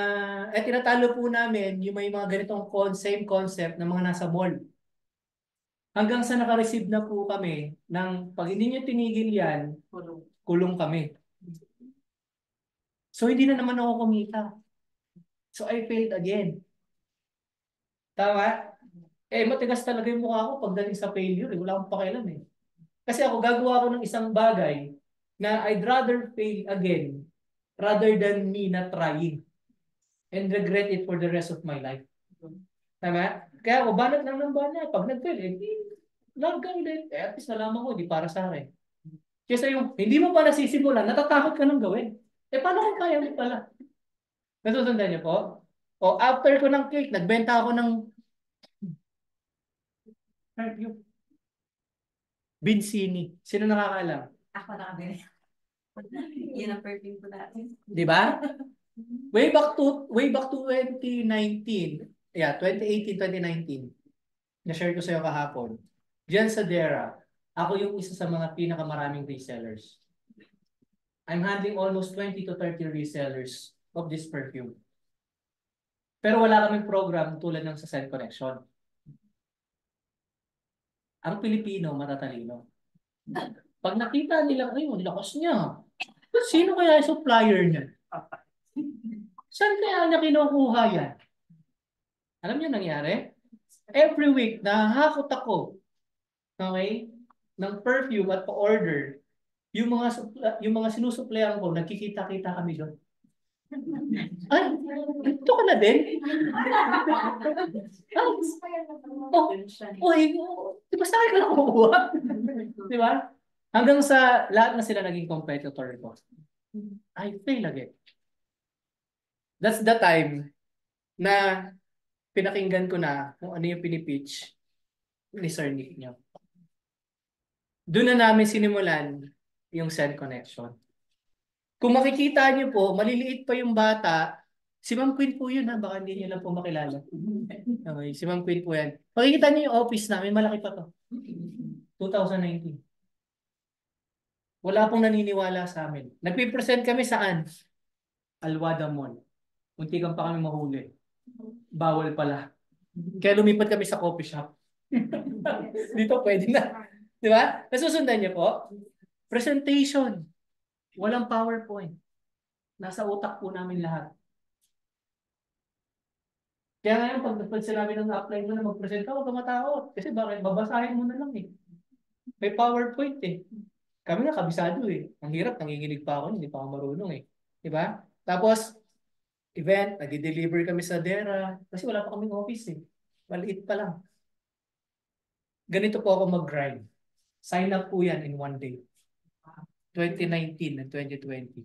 tinatalo po namin yung may mga ganitong same concept ng mga nasa mall. Hanggang sa naka-receive na po kami ng pag hindi nyo tinigil yan, kulong kami. So hindi na naman ako kumita. So I failed again. Tama? Matigas talaga yung mukha ko pagdating sa failure. Wala akong pakialam eh. Kasi ako gagawa ko ng isang bagay na I'd rather fail again rather than me not trying and regret it for the rest of my life. Tama? Kaya ako, banat lang ng banat. Pag nag-fail, larga ulit. At least nalaman ko, hindi para sa akin. Kesa yung, hindi mo pa nasisimulan, natatakot ka nang gawin. Paano kung kaya mo pala? Nasusundan niyo po? O, after ko ng cake, nagbenta ako ng... Vincini. Sino nakakaalam? Ako nakabili. Yun ang perfume ko dati. Di ba? Way back to 2019. Yeah, 2018, 2019. Na-share ko sa'yo kahapon. Diyan sa Dera, ako yung isa sa mga pinakamaraming resellers. I'm handling almost 20 to 30 resellers of this perfume. Pero wala kaming program tulad ng sa Send Connection. Ang Pilipino, matatalino. Pag nakita nila, ay, ang lakas niya. Sino kaya yung supplier niya? Saan kaya niya kinukuha yan? Alam niyo nangyari? Every week, nahahakot ako, okay, ng perfume at pa-order. Yung mga sinusuplayan ko, nagkikita-kita kami doon. Ay, ito ka na din? Di ba sa akin ka nakukuha? Di ba? Hanggang sa lahat na sila naging competitor ko. I fail again. That's the time na pinakinggan ko na kung ano yung pinipitch ni Sir Nick niyo. Doon na namin sinimulan yung Send Connection. Kung makikita niyo po, maliliit pa yung bata, si Ma'am Queen po yun ha, baka hindi niyo lang po makilala. Okay, si Ma'am Queen po yan. Makikita niyo yung office namin, malaki pa to. 2019. Wala pong naniniwala sa amin. Nagpipresent kami saan? Alwada Mall. Munti kang pa kami mahuli. Bawal pala. Kaya lumipat kami sa coffee shop. Dito pwede na. Di ba? Nasusundan niyo po? Presentation. Walang PowerPoint. Nasa utak po namin lahat. Kaya ngayon, pag sinabi ng apply mo na mag-present ka, huwag ka matakot. Kasi bakit? Babasahin mo na lang eh. May PowerPoint eh. Kami nga kabisado eh. Ang hirap, nanginginig pa ako, hindi pa ako marunong eh. Diba? Tapos, event, nag-deliver kami sa Dera. Kasi wala pa kaming office eh. Maliit pa lang. Ganito po ako mag-grind. Sign up po yan in one day. 2019 and 2020.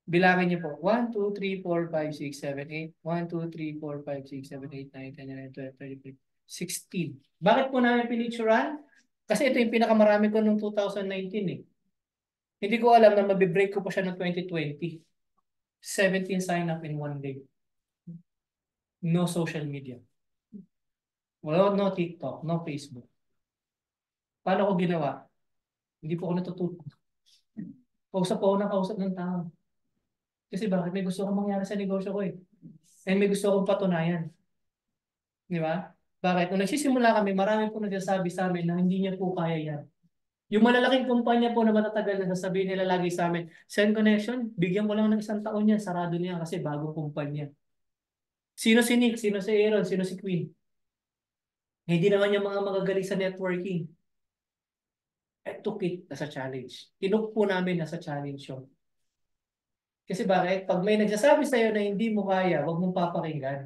Bilangin niyo po. 1, 2, 3, 4, 5, 6, 7, 8. 1, 2, 3, 4, 5, 6, 7, 8, 9, 10, 11, 12, 13, 16. Bakit po namin pinicturean? Kasi ito yung pinakamarami ko noong 2019 eh. Hindi ko alam na mabibreak ko pa siya noong 2020. 17 sign up in one day. No social media. Wala, no TikTok, no Facebook. Paano ko ginawa? Hindi po ako natututo. Kausap ng tao. Kasi bakit? May gusto akong mangyari sa negosyo ko eh. And may gusto akong patunayan. Di ba? Bakit? Nung nagsisimula kami, marami po nagsasabi sa amin na hindi niya po kaya yan. Yung malalaking kumpanya po na matatagal na sasabihin nila lagi sa amin, Send Connection, bigyan mo lang ng 1 taon yan, sarado niya kasi bagong kumpanya. Sino si Nick? Sino si Aaron? Sino si Queen? Hindi naman yung mga magagaling sa networking. I took it as a challenge. Tinuk po namin as a challenge yun. Kasi bakit? Pag may nagsasabi sa'yo na hindi mo kaya, huwag mong papakinggan.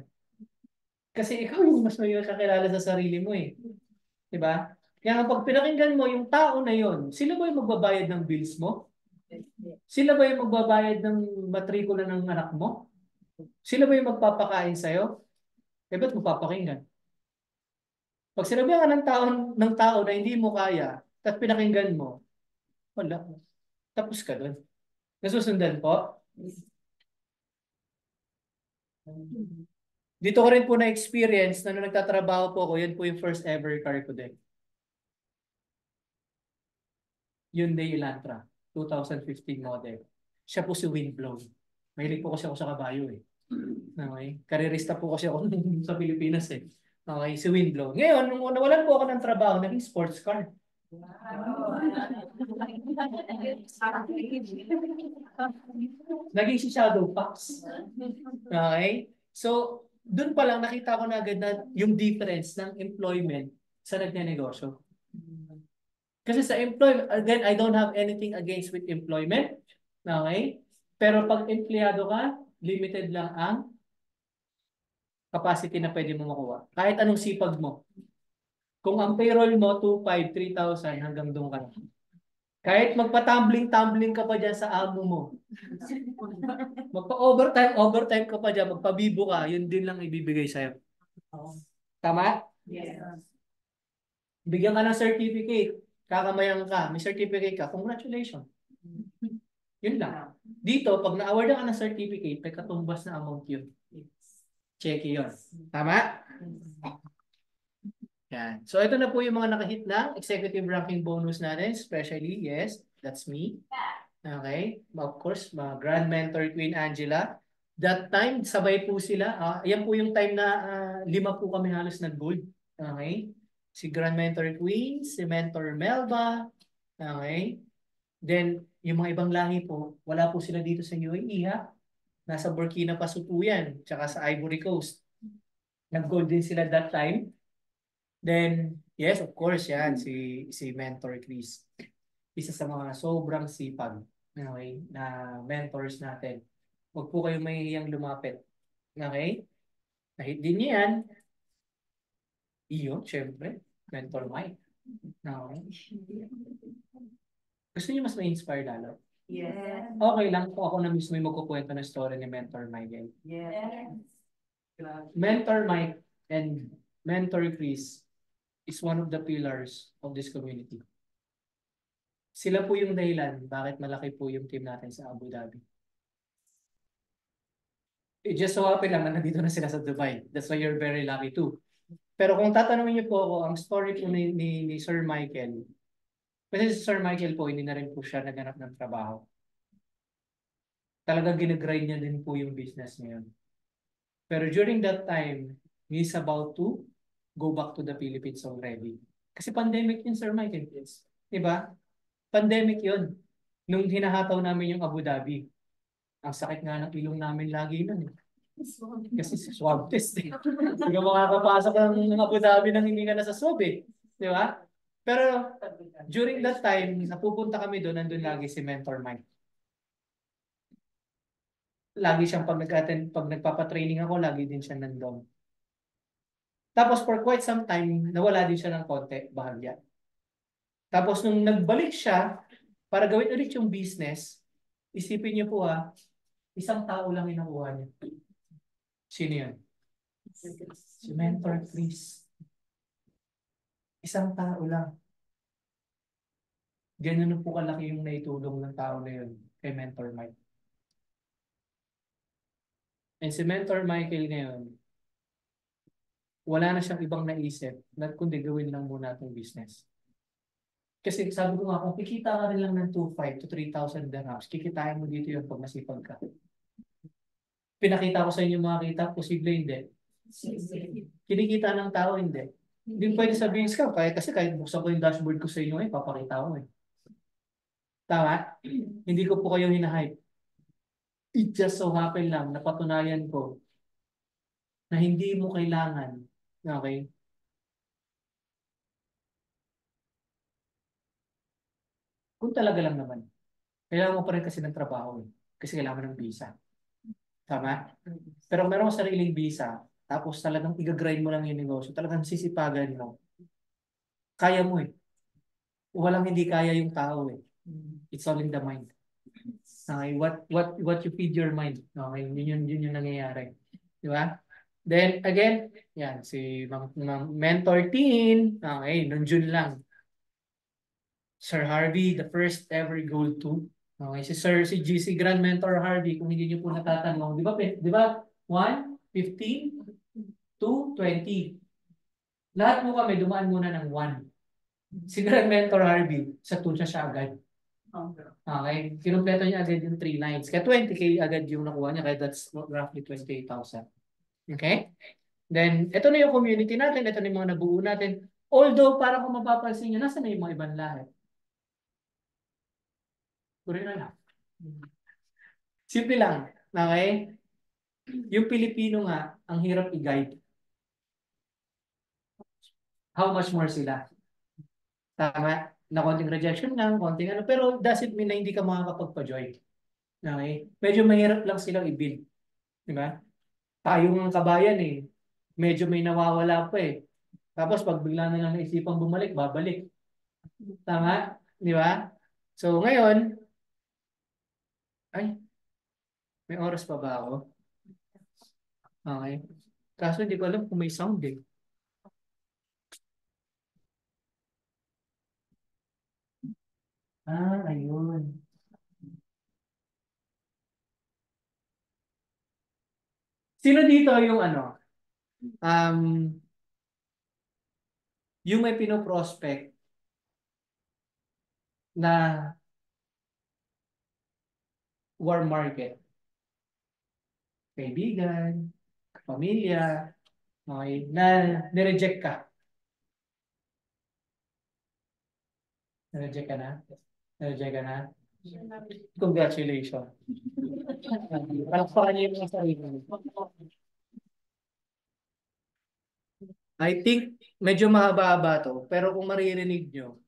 Kasi ikaw yung mas may kakilala sa sarili mo eh. Diba? Kaya pag pinakinggan mo yung tao na yon, sila ba yung magbabayad ng bills mo? Sila ba yung magbabayad ng matrikula ng anak mo? Sila ba yung magpapakain sa'yo? Eh, ba't mo papakinggan? Pag sinabihan ka ng tao na hindi mo kaya, at pinakinggan mo, wala. Tapos ka doon. Nasusundan po? Dito ko rin po na-experience na nung nagtatrabaho po ako, yun po yung first ever car ko din. Hyundai Elantra, 2015 model. Siya po si Windblown. Mahilig po kasi ako sa kabayo eh. Okay? Karerista po kasi ako sa Pilipinas eh. Okay, si Windblown. Ngayon, nung nawalan po ako ng trabaho, naging sports car. Naging si Shadow Fox. Okay? So, doon pa lang nakita ko na agad na yung difference ng employment sa nagnenegosyo. Kasi sa employment, again, I don't have anything against with employment. Okay? Pero pag empleyado ka, limited lang ang capacity na pwede mo makuha. Kahit anong sipag mo. Kung ang payroll mo, 2,500, 3,000 hanggang doon ka na. Kahit magpa-tumbling-tumbling ka pa dyan sa amo mo. Magpa-overtime ka pa dyan, magpabibo ka, yun din lang ibibigay sa'yo. Tama? Yes. Bigyan ka ng certificate. Kakamayan ka. May certificate ka. Congratulations. Yun lang. Dito, pag na-award ka ng certificate, may katumbas na amount yun. Check yun. Tama? Yan. So, ito na po yung mga nakahit ng executive ranking bonus natin. Especially, yes, that's me. Okay? Of course, mga Grand Mentor Queen Angela. That time, sabay po sila. Ayan po yung time na 5 po kami halos nag-gold. Okay? Si Grand Mentor Queen, si Mentor Melba. Okay? Then, yung mga ibang lahi po, wala po sila dito sa UAE ha. Nasa Burkina Faso po yan, tsaka sa Ivory Coast. Nag-gold din sila that time. Then, yes, of course, yan, si Mentor Chris. Isa sa mga sobrang sipag, okay, na mentors natin. Huwag po kayong mahihiyang lumapit. Okay? Kahit din niya yan, iyon, syempre, Mentor Mike. Okay? Gusto niyo mas ma-inspire lalo? Yes. Okay lang po ako na mismo yung magkukwento ng story ni Mentor Mike. Yes. Mentor Mike and Mentor Chris is one of the pillars of this community. Sila po yung dahilan bakit malaki po yung team natin sa Abu Dhabi. It just so happen lang na nandito na sila sa Dubai. That's why you're very lucky too. Pero kung tatanungin niyo po ako, ang story po ni Sir Michael, kasi si Sir Michael po, hindi na rin po siya naghanap ng trabaho. Talagang ginagrind niya din po yung business niya. Pero during that time, he's about to go back to the Philippines already. Kasi pandemic yun, Sir Michael. Diba? Pandemic yun. Nung hinahataw namin yung Abu Dhabi. Ang sakit nga ng ilong namin lagi nun. Kasi swab test. Hindi ka makakapasok ng Abu Dhabi nang hindi ka nasa swab eh. Di ba? Pero during that time, napupunta kami doon, nandun lagi si Mentor Mike. Lagi siyang pag nagpapatraining ako, lagi din siya nandun. Tapos for quite some time, nawala din siya ng konti, bahagya. Tapos nung nagbalik siya, para gawin ulit yung business, isipin niyo po isang tao lang yung nakuha niya. Sino yun? Si Mentor Chris. Isang tao lang. Ganyan na po kalaki yung naitulong ng tao na yun kay Mentor Mike. And si Mentor Michael ngayon, wala na siyang ibang naisip na kundi gawin lang muna itong business. Kasi sabi ko nga, kung kikita ka rin lang ng 2,500 to 3,000 dirhams, kikitain mo dito yun pag masipag ka. Pinakita ko sa inyo mga kita, posible hindi. Kinikita ng tao, hindi. Hindi pwede sabihin ka, kasi kahit buksan ko yung dashboard ko sa inyo, papakita ko eh. Tama? Hindi ko po kayo hinahype. It just so happen lang, napatunayan ko na hindi mo kailangan, okay? Kung talaga lang naman, kailangan mo pa rin kasi ng trabaho eh. Kasi kailangan mo ng visa. Tama? Pero kung meron mo sariling visa, tapos talagang i-grind mo lang yung negosyo, talagang sisipagan mo, kaya mo eh. Walang hindi kaya yung tao eh. It's all in the mind. Okay, what you feed your mind. Okay, yun yung nangyayari. Di ba? Then again, yan si Mentor Teen. Okay, noong June lang. Sir Harvey, the first ever gold to. Okay, si GC Grand Mentor Harvey, kung hindi niyo po natatanong, di ba 1, 15, 2, 20. Lahat po kami dumaan muna ng 1. Si Grand Mentor Harvey, sa 2 siya agad. Okay, kinumpleto niya agad yung 3 lines. Kaya 20K agad yung nakuha niya, kaya that's roughly 28,000. Okay? Then, ito na yung community natin, ito na yung mga nabuo natin. Although, para kung mapapansin nyo, nasa na yung mga ibang lahat? Puro na lang. Simple lang. Okay? Yung Pilipino nga, ang hirap i-guide. How much more sila? Tama? Na konting rejection lang, konting ano, pero doesn't mean na hindi ka makakapagpa-join. Okay? Medyo mahirap lang silang i-build. Di ba? Tayo ng kabayan eh. Medyo may nawawala pa eh. Tapos pag bigla na lang naisipang bumalik, babalik. Tama? Di ba? So ngayon, ay, may oras pa ba ako? Okay. Kaso hindi ko alam kung may sound eh. Ayun. Sino dito yung ano? Um, yung may pinoprospect na warm market? Kaibigan, pamilya, okay, na nireject ka. Nireject ka na? Nireject ka na? Congratulations. Palakpakan niyo yung mga sarili niyo. I think medyo mahaba-haba to, pero kung maririnig nyo,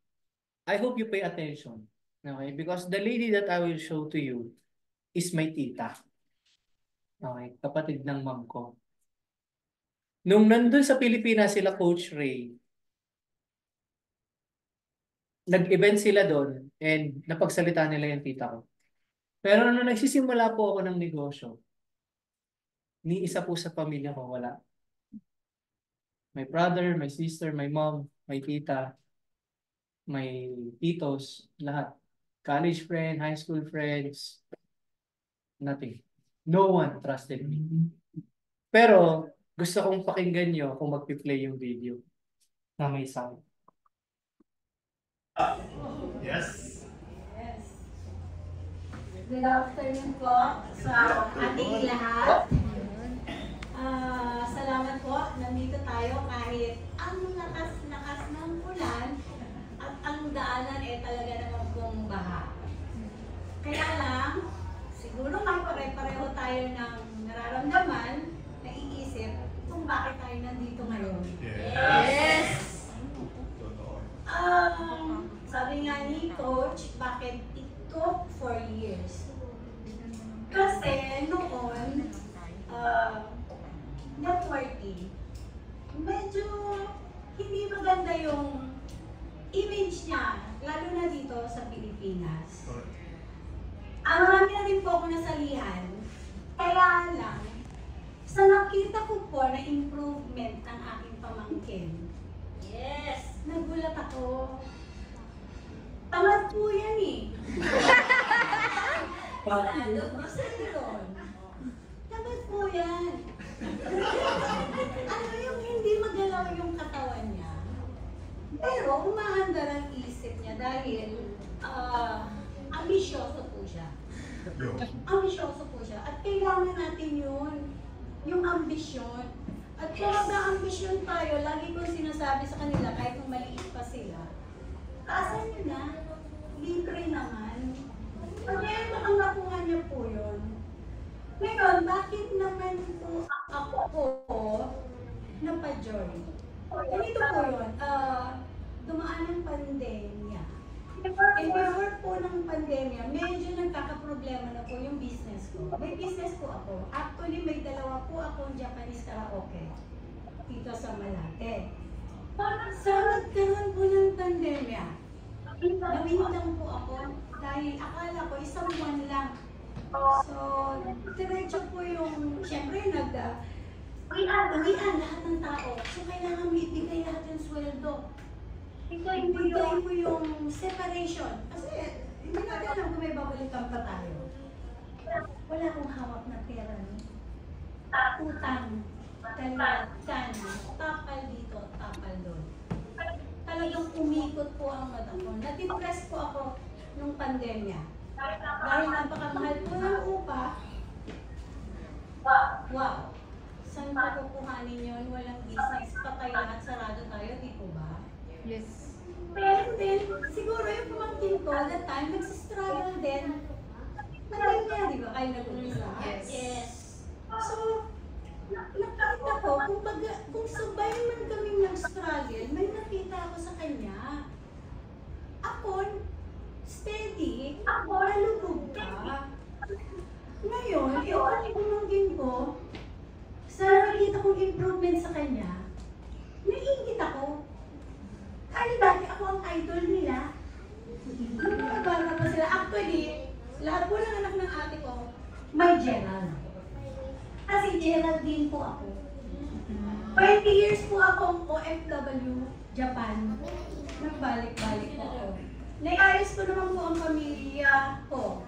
I hope you pay attention. Okay? Because the lady that I will show to you is my tita. Okay? Kapatid ng mom ko. Nung nandun sa Pilipinas sila Coach Ray, nag-event sila doon and napagsalita nila yung tita ko. Pero nung nagsisimula po ako ng negosyo, ni isa po sa pamilya ko wala. My brother, my sister, my mom, my tita, my titos, lahat. College friend, high school friends, nothing. No one trusted me. Pero gusto kong pakinggan nyo kung magpi-play yung video na may sound. Yes. Yes. Good afternoon po sa ating lahat. Salamat po, nandito tayo kahit ang lakas-lakas ng ulan at ang daanan talaga naman pong baha. Kaya lang, siguro nga pare-pareho tayo ng nararamdaman, naiisip kung bakit tayo nandito ngayon. Yes! Sabi nga ni Coach, bakit it took 4 years? Kasi noon, networking, medyo hindi maganda yung image niya, lalo na dito sa Pilipinas. Marami na rin po ako nasalihan, kaya lang, sa nakita ko po na improvement ng aking pamangkin, yes, nagulat ako. Tamad po yan eh. Ano po sa yun? Tamad po yan. Ano yung hindi magalaw yung katawan niya? Pero umahanda ang isip niya dahil ambisyoso po siya. Ambisyoso po siya. At kailangan natin yun. Yung ambisyon. At kung mag-ambisyon tayo, lagi kong sinasabi sa kanila kahit kung maliit pa sila, taasan nyo na, libre naman. Pag ngayon baka nakuha niyo po yun. Ngayon, bakit naman po ako napa-join? Ganito po yun, dumaan ng pandemya. And before po ng pandemya, medyo nagkakaproblema na po yung business ko. May business po ako. Actually, may dalawa po akong Japanese karaoke dito sa Malate. So, nagkaroon po ng pandemya. Nawintang po ako dahil akala ko isang buwan lang. So, diretso po yung, syempre, uwian lahat ng tao. So, kailangan ibigay lahat yung sweldo. Ibigay mo yung separation. Kasi, hindi natin alam kung may babalikan pa tayo. Wala akong hawak na pera. Utang, talagang, tapal dito, tapal doon. Talagang umikot po ang mata ko. Natipress po ako nung pandemya. Dahil napakamahal po ng upa. Wow! Saan pa kukuhanin yun? Walang business. Patay lahat, sarado tayo, di po ba? Yes. Pero then, siguro yung pamangkin ko, that time, nagsistruggle din. Pandemya, di ba? Kayo nag-umpisa? Yes. So, nakita ko, kung sabay man kaming nag-struggle, may nakita ako sa kanya. Ako, steady, nalugog ka. Ngayon, yung pamangkin ko, sa nakita kong improvement sa kanya, naiingit ako. Kaya dati ako ang idol nila. Nung mga bata pa sila, actually, lahat po ng anak ng ate ko, may Gerald. Kasi Gerald din po ako. 20 years po akong OFW, Japan. Nagbalik-balik po ako. Naiayos ko naman po ang pamilya ko.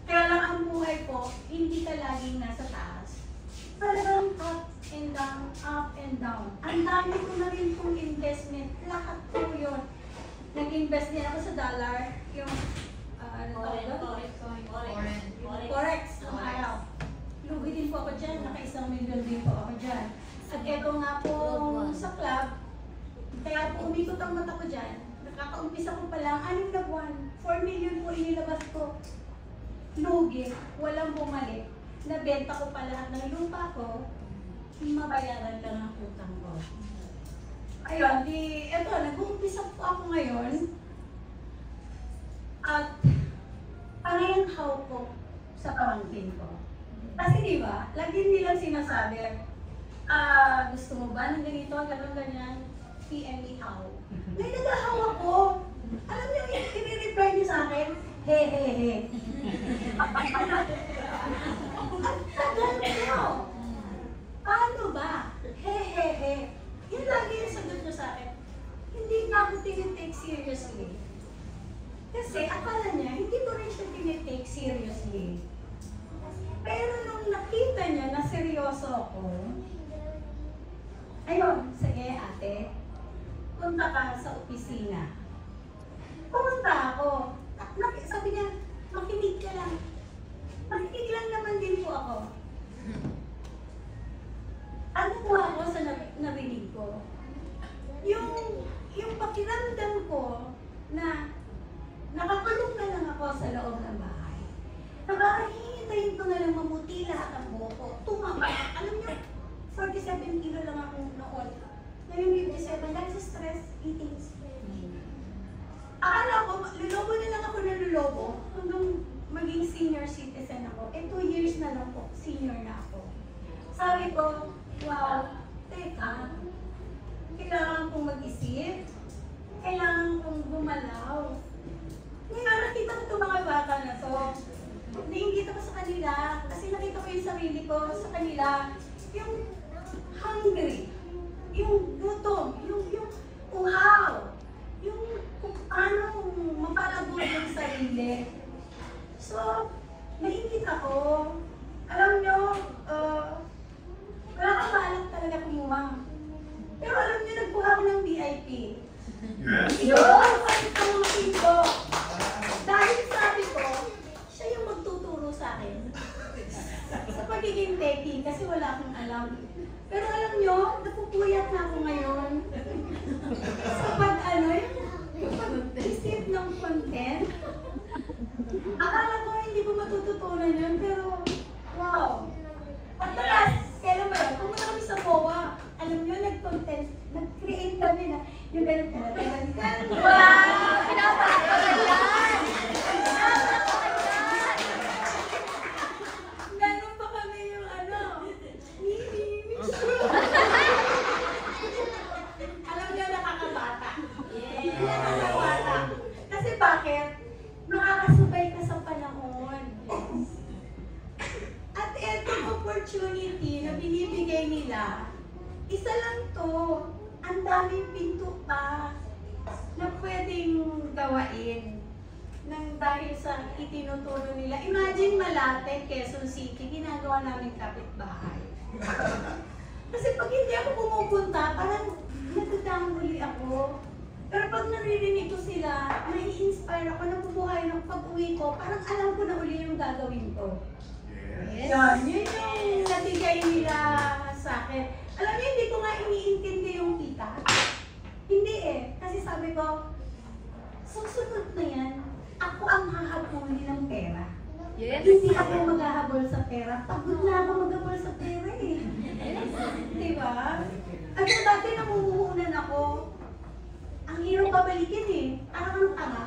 Kaya lang ang buhay ko, hindi ka laging nasa taas. Talagang up and down, up and down. Ang dami ko na rin pong investment. Lahat po yun. Nag-invest din ako sa dollar. Yung, Forex. Ang araw. Lugi din po ako dyan. Naka-1 million din po ako dyan. At eto nga po sa club, kaya po umikot ang mata ko dyan. Nakakaumpisa ko pa lang, 6 na buwan. 4 million po inilabas ko. Lugi, walang bumalik. Nabenta ko pa lahat ng lupa ko, mabayaran lang ang utang ko. Ayun, eto, nag-uumpisa po ako ngayon. At panayanghaw ko sa pamangkin ko. Kasi di ba, lagi nilang sinasabi, gusto mo ba ng ganito, gano'n ganyan, PM me how. May nagahaw ako. Alam niyo, i-reply niyo sa akin, he he he. Ang tagal ko. Paano ba? He he he. Yun lagi yung sagot niyo sa akin. Hindi na ako tinitake seriously. Kasi akala niya, hindi ko rin siya tinitake seriously. Pero nung nakita niya na seryoso ako, ayun, sige ate, punta ka sa opisina. Pumunta ako. Sabi niya, makinig ka lang. Makinig lang naman din po ako. Ano po ako sa narinig ko? Yung pakiramdam ko na nakakulong na lang ako sa loob ng bahay. Nakakahintayin ko na lang mamuti lahat ang buhok ko. Tumama. Alam niyo, 47 kilo lang ako noon. Ngayon 57, dahil sa stress, eating. Akala ko, lulobo na lang ako ng lulobo hanggang maging senior citizen ako. 2 years na lang po, senior na ako. Sabi ko, wow, teka, kailangan kong mag-isip, kailangan kong gumalaw. Ngayon, nakita ko itong mga bata na to. Nainggit ako sa kanila, kasi nakita ko yung sarili ko sa kanila. Yung hungry, yung gutom, yung uhaw, yung kung paano mapalabot ng sarili. So, nainggit ako. Alam nyo, wala kang balak talaga kumuha. Pero alam nyo, nagkuha ko ng VIP. Yun, kahit ang mga ko. Dahil sabi ko, siya yung magtuturo sa akin. Sa pagiging techie, kasi wala akong alam. Pero alam nyo, napupuyat na ako ngayon. Sa yung pag-isip ng content. Akala ko hindi ko matututunan yun, pero wow. At talas, kailan ba yun? Pumunta kami sa MOA. Alam nyo, nag-content, nag-create kami na yung ganun. Wow! Pinapakagalan! Meron pa kami yung alam niyo, nakakabata. Yeah. Nakakabata. Kasi bakit? Nakakasubay ka sa panahon. At etong opportunity na binibigay nila, isa lang to. Ang daming pinto pa na pwedeng gawain nang dahil sa itinuturo nila. Imagine Malate, Quezon City, ginagawa namin kapitbahay. Kasi pag hindi ako pumupunta, parang nagtatamuli ako. Pero pag naririnig ko sila, may inspire ako, nabubuhay ng pag-uwi ko, parang alam ko na uli yung gagawin ko. Yes. Yun yung nabigay nila sa akin. Alam niyo, hindi ko nga iniintindi yung kita. Hindi eh. Kasi sabi ko, susunod na yan, ako ang hahabulin ng pera. Yes. Hindi ako maghahabol sa pera. Pagod na ako maghabol sa pera eh. Diba? At kung dati namumuhunan ako, ang hirap pabalikin eh. Parang ang tanga.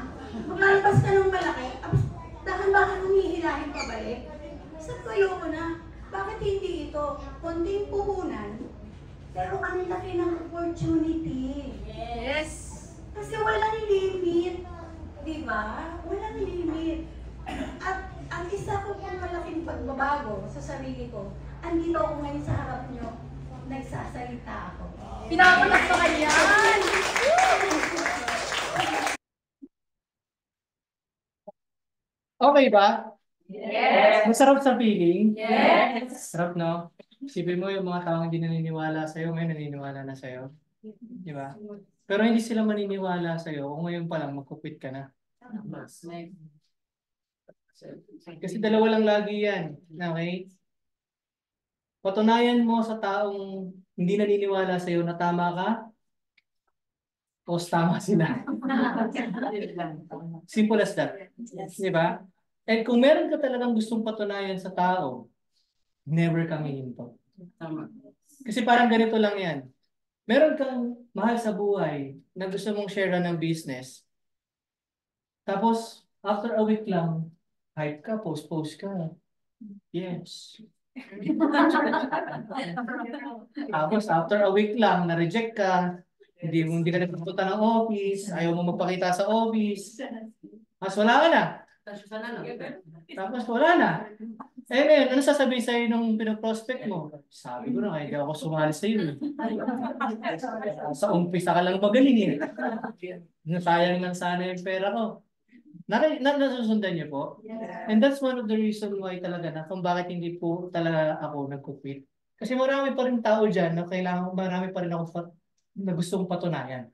Maglalabas ka ng malaki, tapos dahan-dahan humihilahin pabalik. Sabi ko, ayoko na. Bakit hindi ito? Konting puhunan, pero ang laki ng opportunity. Yes! Kasi walang limit. Diba? Walang limit. At ang isa ko pong malaking pagbabago sa sarili ko, andito ako ngayon sa harap nyo, nagsasalita ako. Pinakulat pa kanya! Okay ba? Yes. Masarap sa feeling? Yes. Sarap, no? Isipin mo yung mga taong hindi naniniwala sa'yo, may naniniwala na sa'yo. Di ba? Pero hindi sila maniniwala sa'yo kung ngayon pa lang magkukwit ka na. Kasi dalawa lang lagi yan. Okay? Patunayan mo sa taong hindi naniniwala sa'yo na tama ka o tama sila. Simple as that. Di ba? And kung meron ka talagang gustong patunayan sa tao, never kang hihinto. Kasi parang ganito lang yan. Meron kang mahal sa buhay na gusto mong share ng business. Tapos, after a week lang, hype ka, post ka. Yes. Tapos, after a week lang, na-reject ka, hindi ka nagpupunta ng office, ayaw mo magpakita sa office. Mas wala ka na. Tapos wala na. Eh ngayon, ano sasabihin sa'yo nung pinoprospect mo? Sabi ko na, kaya di ako sumali sa'yo. Sa umpisa ka lang magaling eh. Nasayang lang sana yung pera ko. Nasusundan niyo po? And that's one of the reason why talaga na kung bakit hindi po talaga ako nagkukwit. Kasi marami pa rin tao dyan na kailangan, marami pa rin ako na gustong patunayan.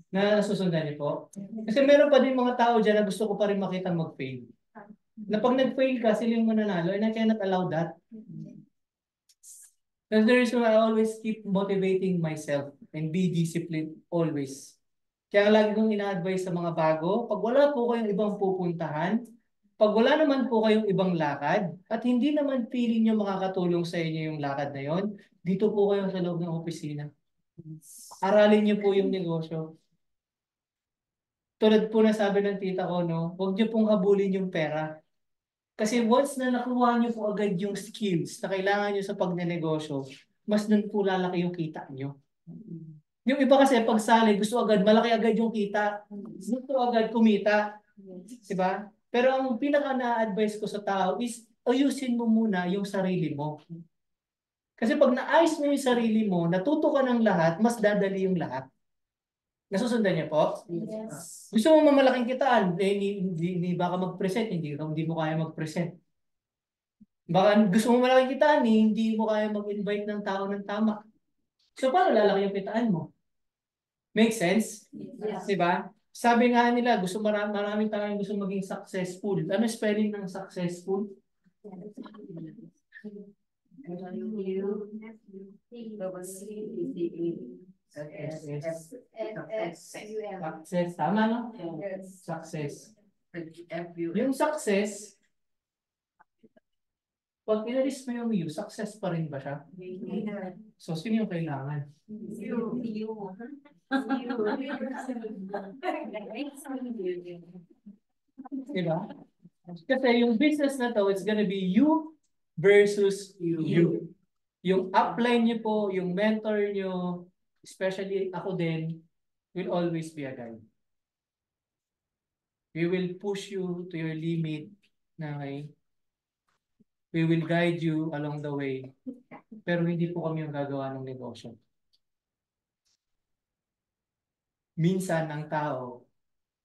Na nasusundan niyo po? Kasi meron pa din mga tao dyan na gusto ko pa rin makita mag-fail. Na pag nag-fail ka, sila yung mananalo and I cannot allow that. That's the reason why I always keep motivating myself and be disciplined always. Kaya lagi kong ina-advise sa mga bago, pag wala po kayong ibang pupuntahan, pag wala naman po kayong ibang lakad, at hindi naman feeling nyo makakatulong sa inyo yung lakad na yon, dito po kayo sa loob ng opisina. Aralin nyo po yung negosyo. Tulad po na sabi ng tita ko, no, huwag nyo pong habulin yung pera. Kasi once na nakuha nyo po agad yung skills na kailangan nyo sa pagnenegosyo, mas dun po lalaki yung kita nyo. Yung iba kasi pag sali, gusto agad, malaki agad yung kita. Gusto agad kumita. Diba? Pero ang pinaka na-advise ko sa tao is ayusin mo muna yung sarili mo. Kasi pag naayos mo yung sarili mo, natuto ka ng lahat, mas dadali yung lahat. Nasusundan niya po? Yes. Gusto mo mamalaking kitaan, eh, hindi baka mag-present, hindi mo kaya mag-present. Baka gusto mo malaking kitaan, eh, hindi mo kaya mag-invite ng tao ng tama. So, paano lalaki yung kitaan mo? Make sense? Yes. Diba? Sabi nga nila, maraming tao gusto maging successful. Ano spelling ng successful? Success. Tama, no? Success. Yung success, pag inalis mo yung you, success pa rin ba siya? So, sino yung kailangan? Diba? Kasi yung business na to, it's gonna be you versus you. Yung upline nyo po, yung mentor nyo, especially ako din, will always be a guide. We will push you to your limit na we will guide you along the way. Pero hindi po kami yung gagawa ng negosyo. Minsan ang tao,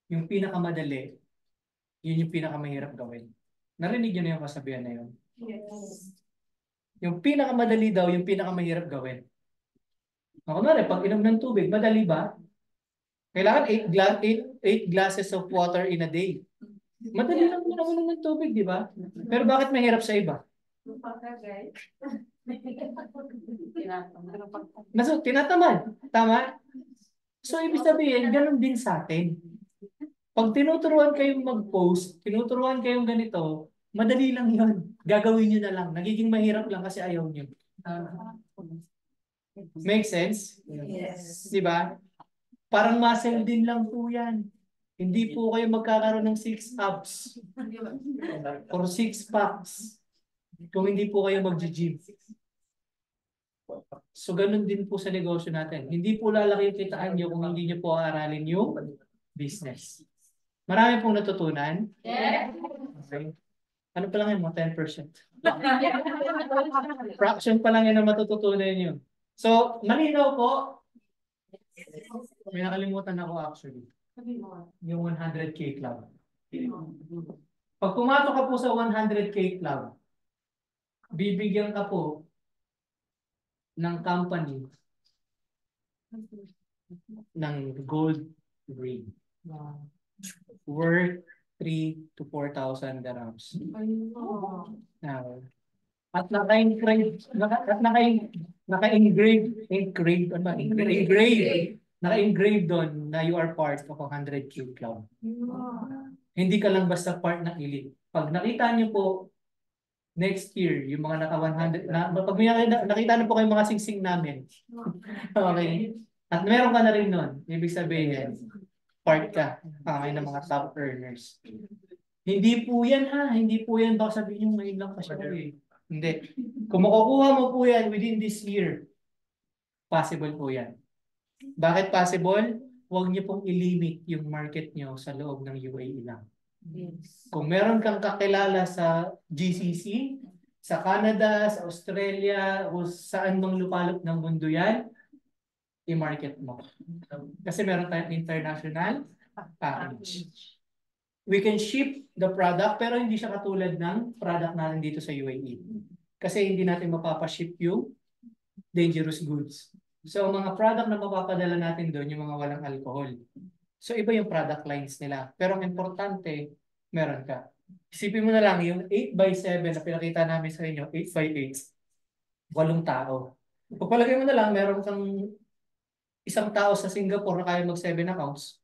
yung pinakamadali, yun yung pinakamahirap gawin. Narinig nyo na yung kasabihan na yun? Yes. Yung pinakamadali daw, yung pinakamahirap gawin. Ako na pag inom ng tubig, madali ba? Kailangan 8 glasses of water in a day. Madali lang uminom ng tubig, di ba? Pero bakit mahirap sa iba? Tinatamad. Tama? So, ibig sabihin, ganun din sa atin. Pag tinuturuan kayong mag-post, tinuturuan kayong ganito, madali lang yun. Gagawin nyo na lang. Nagiging mahirap lang kasi ayaw nyo. Make sense? Yes. Di ba? Parang muscle din lang po yan. Hindi po kayo magkakaroon ng 6 abs or 6 packs kung hindi po kayo mag-gym. So, ganun din po sa negosyo natin. Hindi po lalaki yung kitaan nyo kung hindi nyo po aralin yung business. Marami pong natutunan. Yes. Okay. Ano pa lang yun? Mga 10%. Fraction pa lang yan ang matututunan nyo. So, malinaw po. May nakalimutan ako actually. Yung 100K club. Pag pumato ka po sa 100K club, bibigyan ka po ng company ng gold ring. Worth 3 to 4,000 dirhams. Now, at naka-engrave doon na you are part of a 100K club. Hindi ka lang basta part ng elite. Pag nakita niyo po next year, yung mga naka 100, pag may nakita na po kayo mga singsing namin. Okay. At meron ka na rin nun. Ibig sabihin, part ka. Okay, ng mga top earners. Hindi po yan Hindi po yan. Baka sabihin nyo ngayon lang pa siya. Hindi. Kung makukuha mo po yan within this year, possible po yan. Bakit possible? Huwag niyo pong ilimit yung market niyo sa loob ng UAE lang. Yes. Kung meron kang kakilala sa GCC, sa Canada, sa Australia, o saan mang lupalop ng mundo yan, i-market mo. Kasi meron tayong international package. We can ship the product pero hindi siya katulad ng product natin dito sa UAE. Kasi hindi natin mapapaship yung dangerous goods. So, mga product na mapapadala natin doon, yung mga walang alcohol. So, iba yung product lines nila. Pero ang importante, meron ka. Isipin mo na lang, yung 8x7 na pinakita namin sa inyo, 8x8, 8 tao. Pagpalagay mo na lang, meron kang isang tao sa Singapore na kaya mag 7 accounts.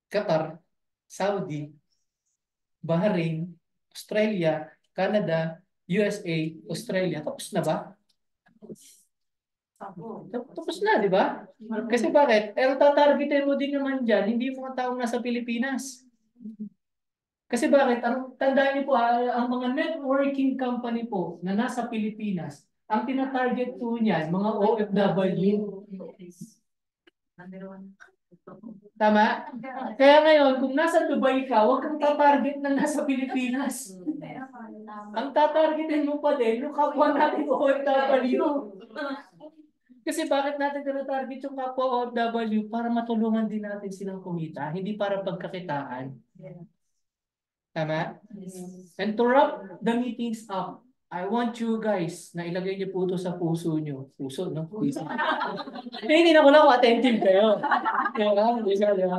Qatar, Saudi, Bahrain, Australia, Canada, USA, Australia. Tapos na ba? Tapos na, di ba? Kasi bakit? Ang tatargetin mo din naman dyan, hindi yung mga taong nasa Pilipinas. Kasi bakit? Tandaan niyo po, ang mga networking company po na nasa Pilipinas, ang tinatarget po niyan, mga OFW. Tama? Kaya ngayon, kung nasa Dubai ka, huwag kang tatarget na nasa Pilipinas. Ang tatargetin mo pa din, yung kapwa natin OFW. Kasi bakit natin tinatarget yung kapwa OFW? Para matulungan din natin silang kumita, hindi para pagkakitaan. Tama? And to wrap the meetings up, I want you guys na ilagay niyo po ito sa puso niyo. Puso, no? Hindi na ko lang attentive kayo.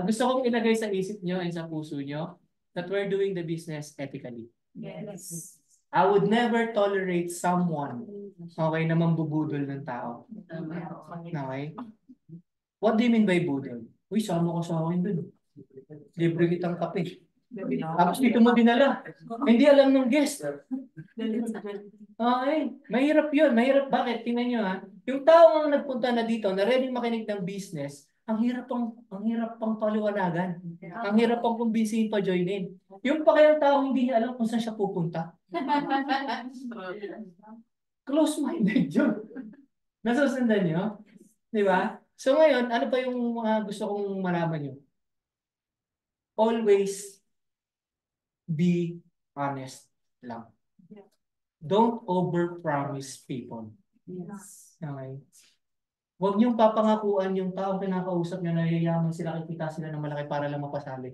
Gusto kong ilagay sa isip niyo and sa puso niyo that we're doing the business ethically. Yes. I would never tolerate someone na mambubudol ng tao. Okay? What do you mean by budol? Uy, sama ko sa akin dun. Libre kitang kape. Tapos dito mo dinala. Hindi alam ng guest. Okay. Mahirap yun. Mahirap. Bakit? Tingnan nyo yung tao ang nagpunta na dito, na ready makinig ng business, ang hirap pang paliwanagan. Ang hirap pang kumbinsihin pa joinin. Yung pa kayang tao hindi niya alam kung saan siya pupunta. Close-minded yun. Nasusundan nyo? Di ba? So ngayon, ano pa yung gusto kong malaman nyo? Always be honest lang. Don't overpromise people. Yes. Okay? Huwag niyong papangakuan yung taong kinakausap niyo na yayaman sila, kikita sila ng malaki para lang mapasali.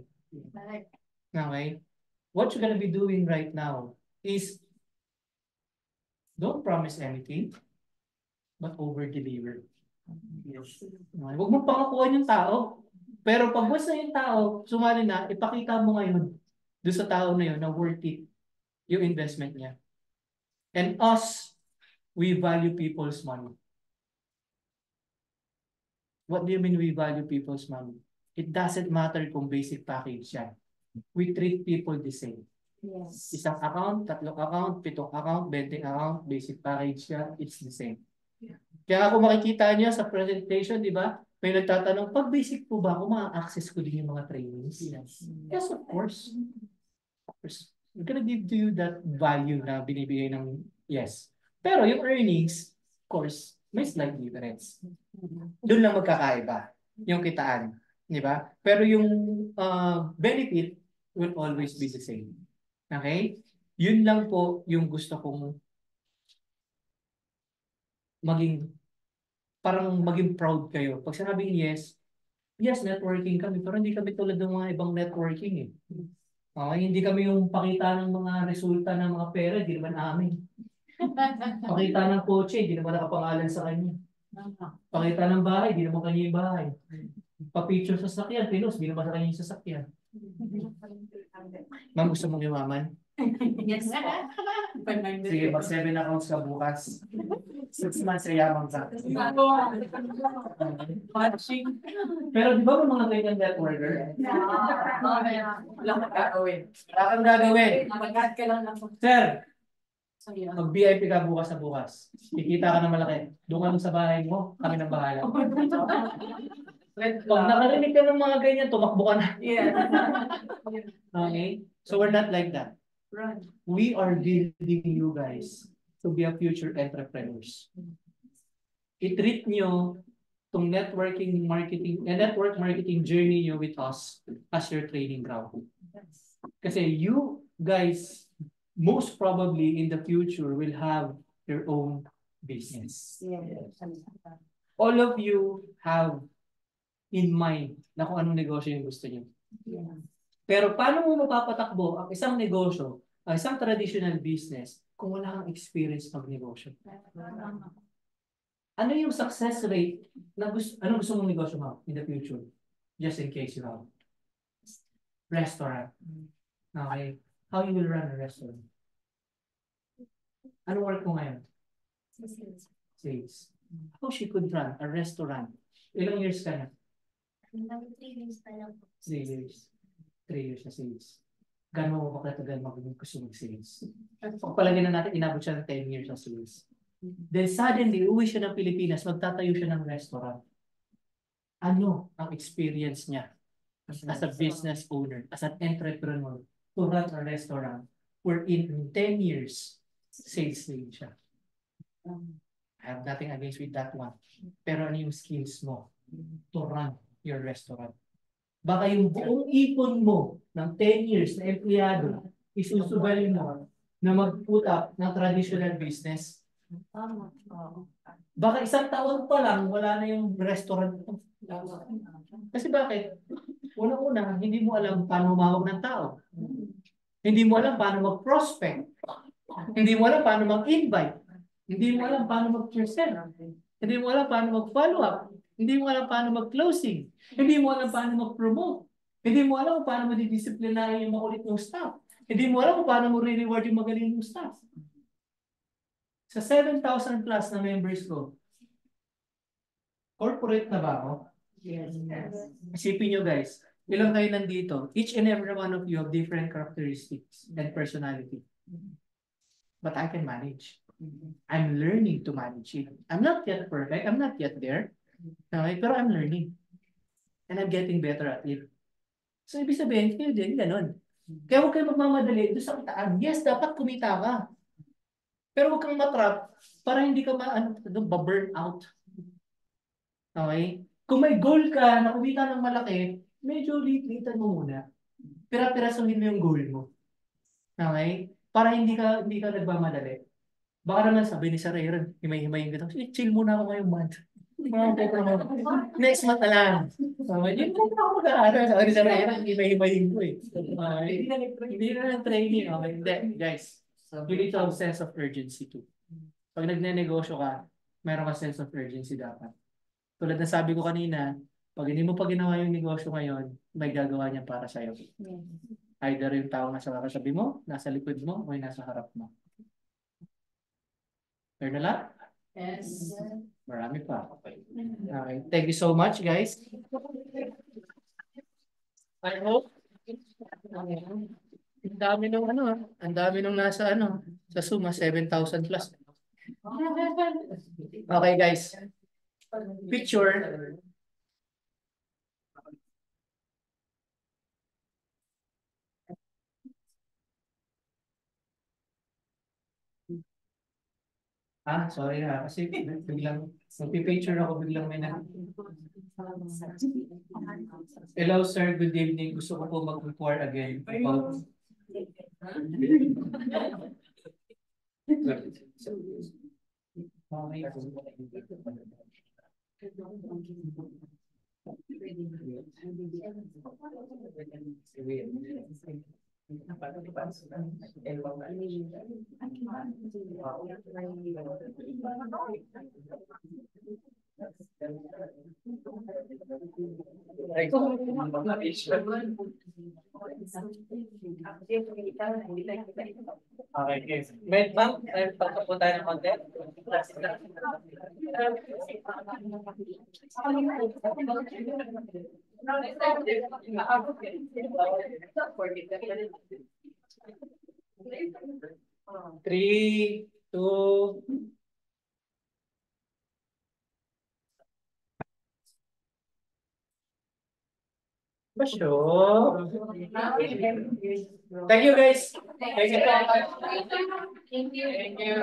Okay? What you're gonna be doing right now is don't promise anything, but over-deliver. Yes. Okay? Huwag mong pangakuan yung tao. Pero pag basta yung tao, sumali na, ipakita mo ngayon doon sa tao na yun na worth it yung investment niya. And us, we value people's money. What do you mean we value people's money? It doesn't matter kung basic package yan. We treat people the same. Yes. Isang account, 3 account, 7 account, 20 account, basic package yan, it's the same. Kaya kung makikita niyo sa presentation, di ba? May nagtatanong, pag basic po ba, kung ma-access ko din yung mga trainings? Yes, of course. We're gonna give to you that value na binibigay ng yes. Pero yung earnings, of course, may slight difference. Doon lang magkakaiba yung kitaan. Di ba? Pero yung benefit will always be the same. Okay? Yun lang po yung gusto kong parang maging proud kayo. Pag sinabing yes, networking kami, pero hindi kami tulad ng mga ibang networking eh. Okay, hindi kami yung pakita ng mga resulta ng mga pera, di naman amin. Pakita ng kotse, di naman nakapangalan sa kanya. Pakita ng bahay, di naman kanya yung bahay. Pa-picture sa sasakyan, pinos, di naman sa kanya yung sasakyan. Ma'am, gusto mong yumaman? Yes. Sige, mag 7 accounts ka bukas. 6 months yaman ka. Pero di ba may mga ganyan networker? Wala kang gagawin. Wala kang gagawin. Mag-add ka lang ng Sir, So, yeah. mag-VIP ka bukas sa bukas. Kikita ka na malaki. Doon ka lang sa bahay mo, kami nang bahala. Pag nakarinig ka ng mga ganyan, tumakbo ka na. Yeah. Okay? So we're not like that. Run. We are building you guys to be a future entrepreneurs. I-treat nyo itong network marketing journey nyo with us as your training ground. Kasi you guys, most probably in the future, will have your own business. Yeah. All of you have in mind na kung anong negosyo yung gusto nyo. Yeah. Pero paano mo mapapatakbo ang isang negosyo, ang isang traditional business, kung wala kang experience mag-negosyo? Ano yung success rate na anong gusto mong negosyo mo in the future? Just in case you have restaurant. Okay. How you will run a restaurant? Ano work mo ngayon? Sales. How she could run a restaurant? Ilang years ka na? 3 years pa lang po. 3 years. 3 years na sales. Gano'n mo ba katagal gusto mag-sales? Pagpalagay na natin, inabot siya ng 10 years na sales. Then suddenly, uwi siya ng Pilipinas, magtatayo siya ng restaurant. Ano ang experience niya as a business owner, as an entrepreneur, to run a restaurant wherein in 10 years, sales lead siya? I have nothing against with that one. Pero ano yung skills mo to run your restaurant? Baka yung buong ipon mo ng 10 years na empleyado, isusugalin mo na mag-put up ng traditional business. Baka isang taon pa lang, wala na yung restaurant. Kasi bakit? Una-una, hindi mo alam paano umawag ng tao. Hindi mo alam paano mag-prospect. Hindi mo alam paano mag-invite. Hindi mo alam paano mag-present. Hindi mo alam paano mag-follow up. Hindi mo alam paano mag-closing. Hindi mo alam paano mag-promote. Hindi mo alam paano madidisiplinahin yung makulit ng staff. Hindi mo alam paano mo re-reward yung magaling ng staff. Sa 7,000 plus na members ko, corporate na ba ako? Yes. Isipin nyo guys, ilang kayo nandito, each and every one of you have different characteristics and personality. But I can manage. I'm learning to manage it. I'm not yet perfect. I'm not yet there. Okay? Pero I'm learning. And I'm getting better at it. So, ibig sabihin, kayo din, ganun. Kaya huwag kayo magmamadali doon sa kitaan. Yes, dapat kumita ka. Pero huwag kang matrap para hindi ka ma-burn out. Okay? Kung may goal ka na kumita ng malaki, medyo litan mo muna. Pira-pirasuhin mo yung goal mo. Okay? Para hindi ka nagmamadali. Baka naman sabi ni Sir Aaron, himay-himayin ka. Chill muna ako ngayong month. Next month na lang. Hindi na ako mag-aaral. Sabi ni Sir Aaron, himay-himayin ko eh. Hindi na ng training. Okay? Hindi, guys. You need to have sense of urgency too. Pag nagne-negosyo ka, mayroon ka sense of urgency dapat. Tulad na sabi ko kanina, pag hindi mo pa ginawa yung negosyo ngayon, may gagawa niya para sa'yo. Either yung tao nasa katabi mo, nasa likod mo, o yung nasa harap mo. Fair na lang? Yes. Marami pa. Okay. Thank you so much, guys. I hope. Ang dami nung ang dami nung nasa sa Suma, 7,000 plus. Okay, guys. Picture. Sorry kasi biglang magpipicture ako, biglang may Hello sir, good evening. Gusto ko po mag-inquire again about Okay, guys. Wait, ma'am. Pagka po tayo ng konti. Three, two, Basyo. Thank you, guys. Thank you so much. Thank you. Thank you.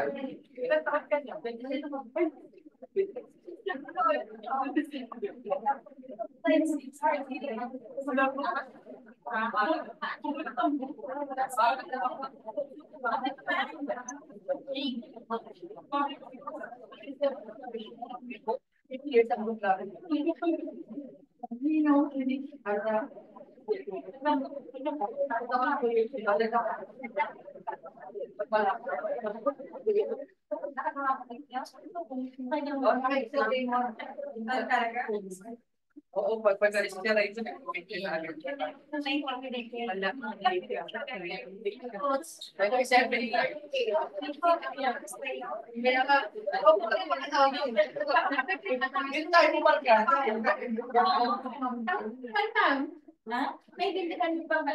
Oo, pagpagalis niya rin sa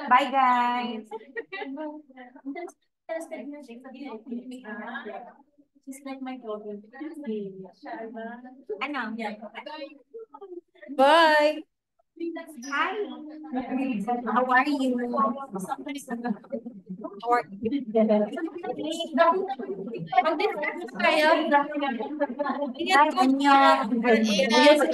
Bye, guys. She's like my daughter. Ano? Bye. Hi. How are you? Mag-discuss tayo. Hi, Anya. Ingat.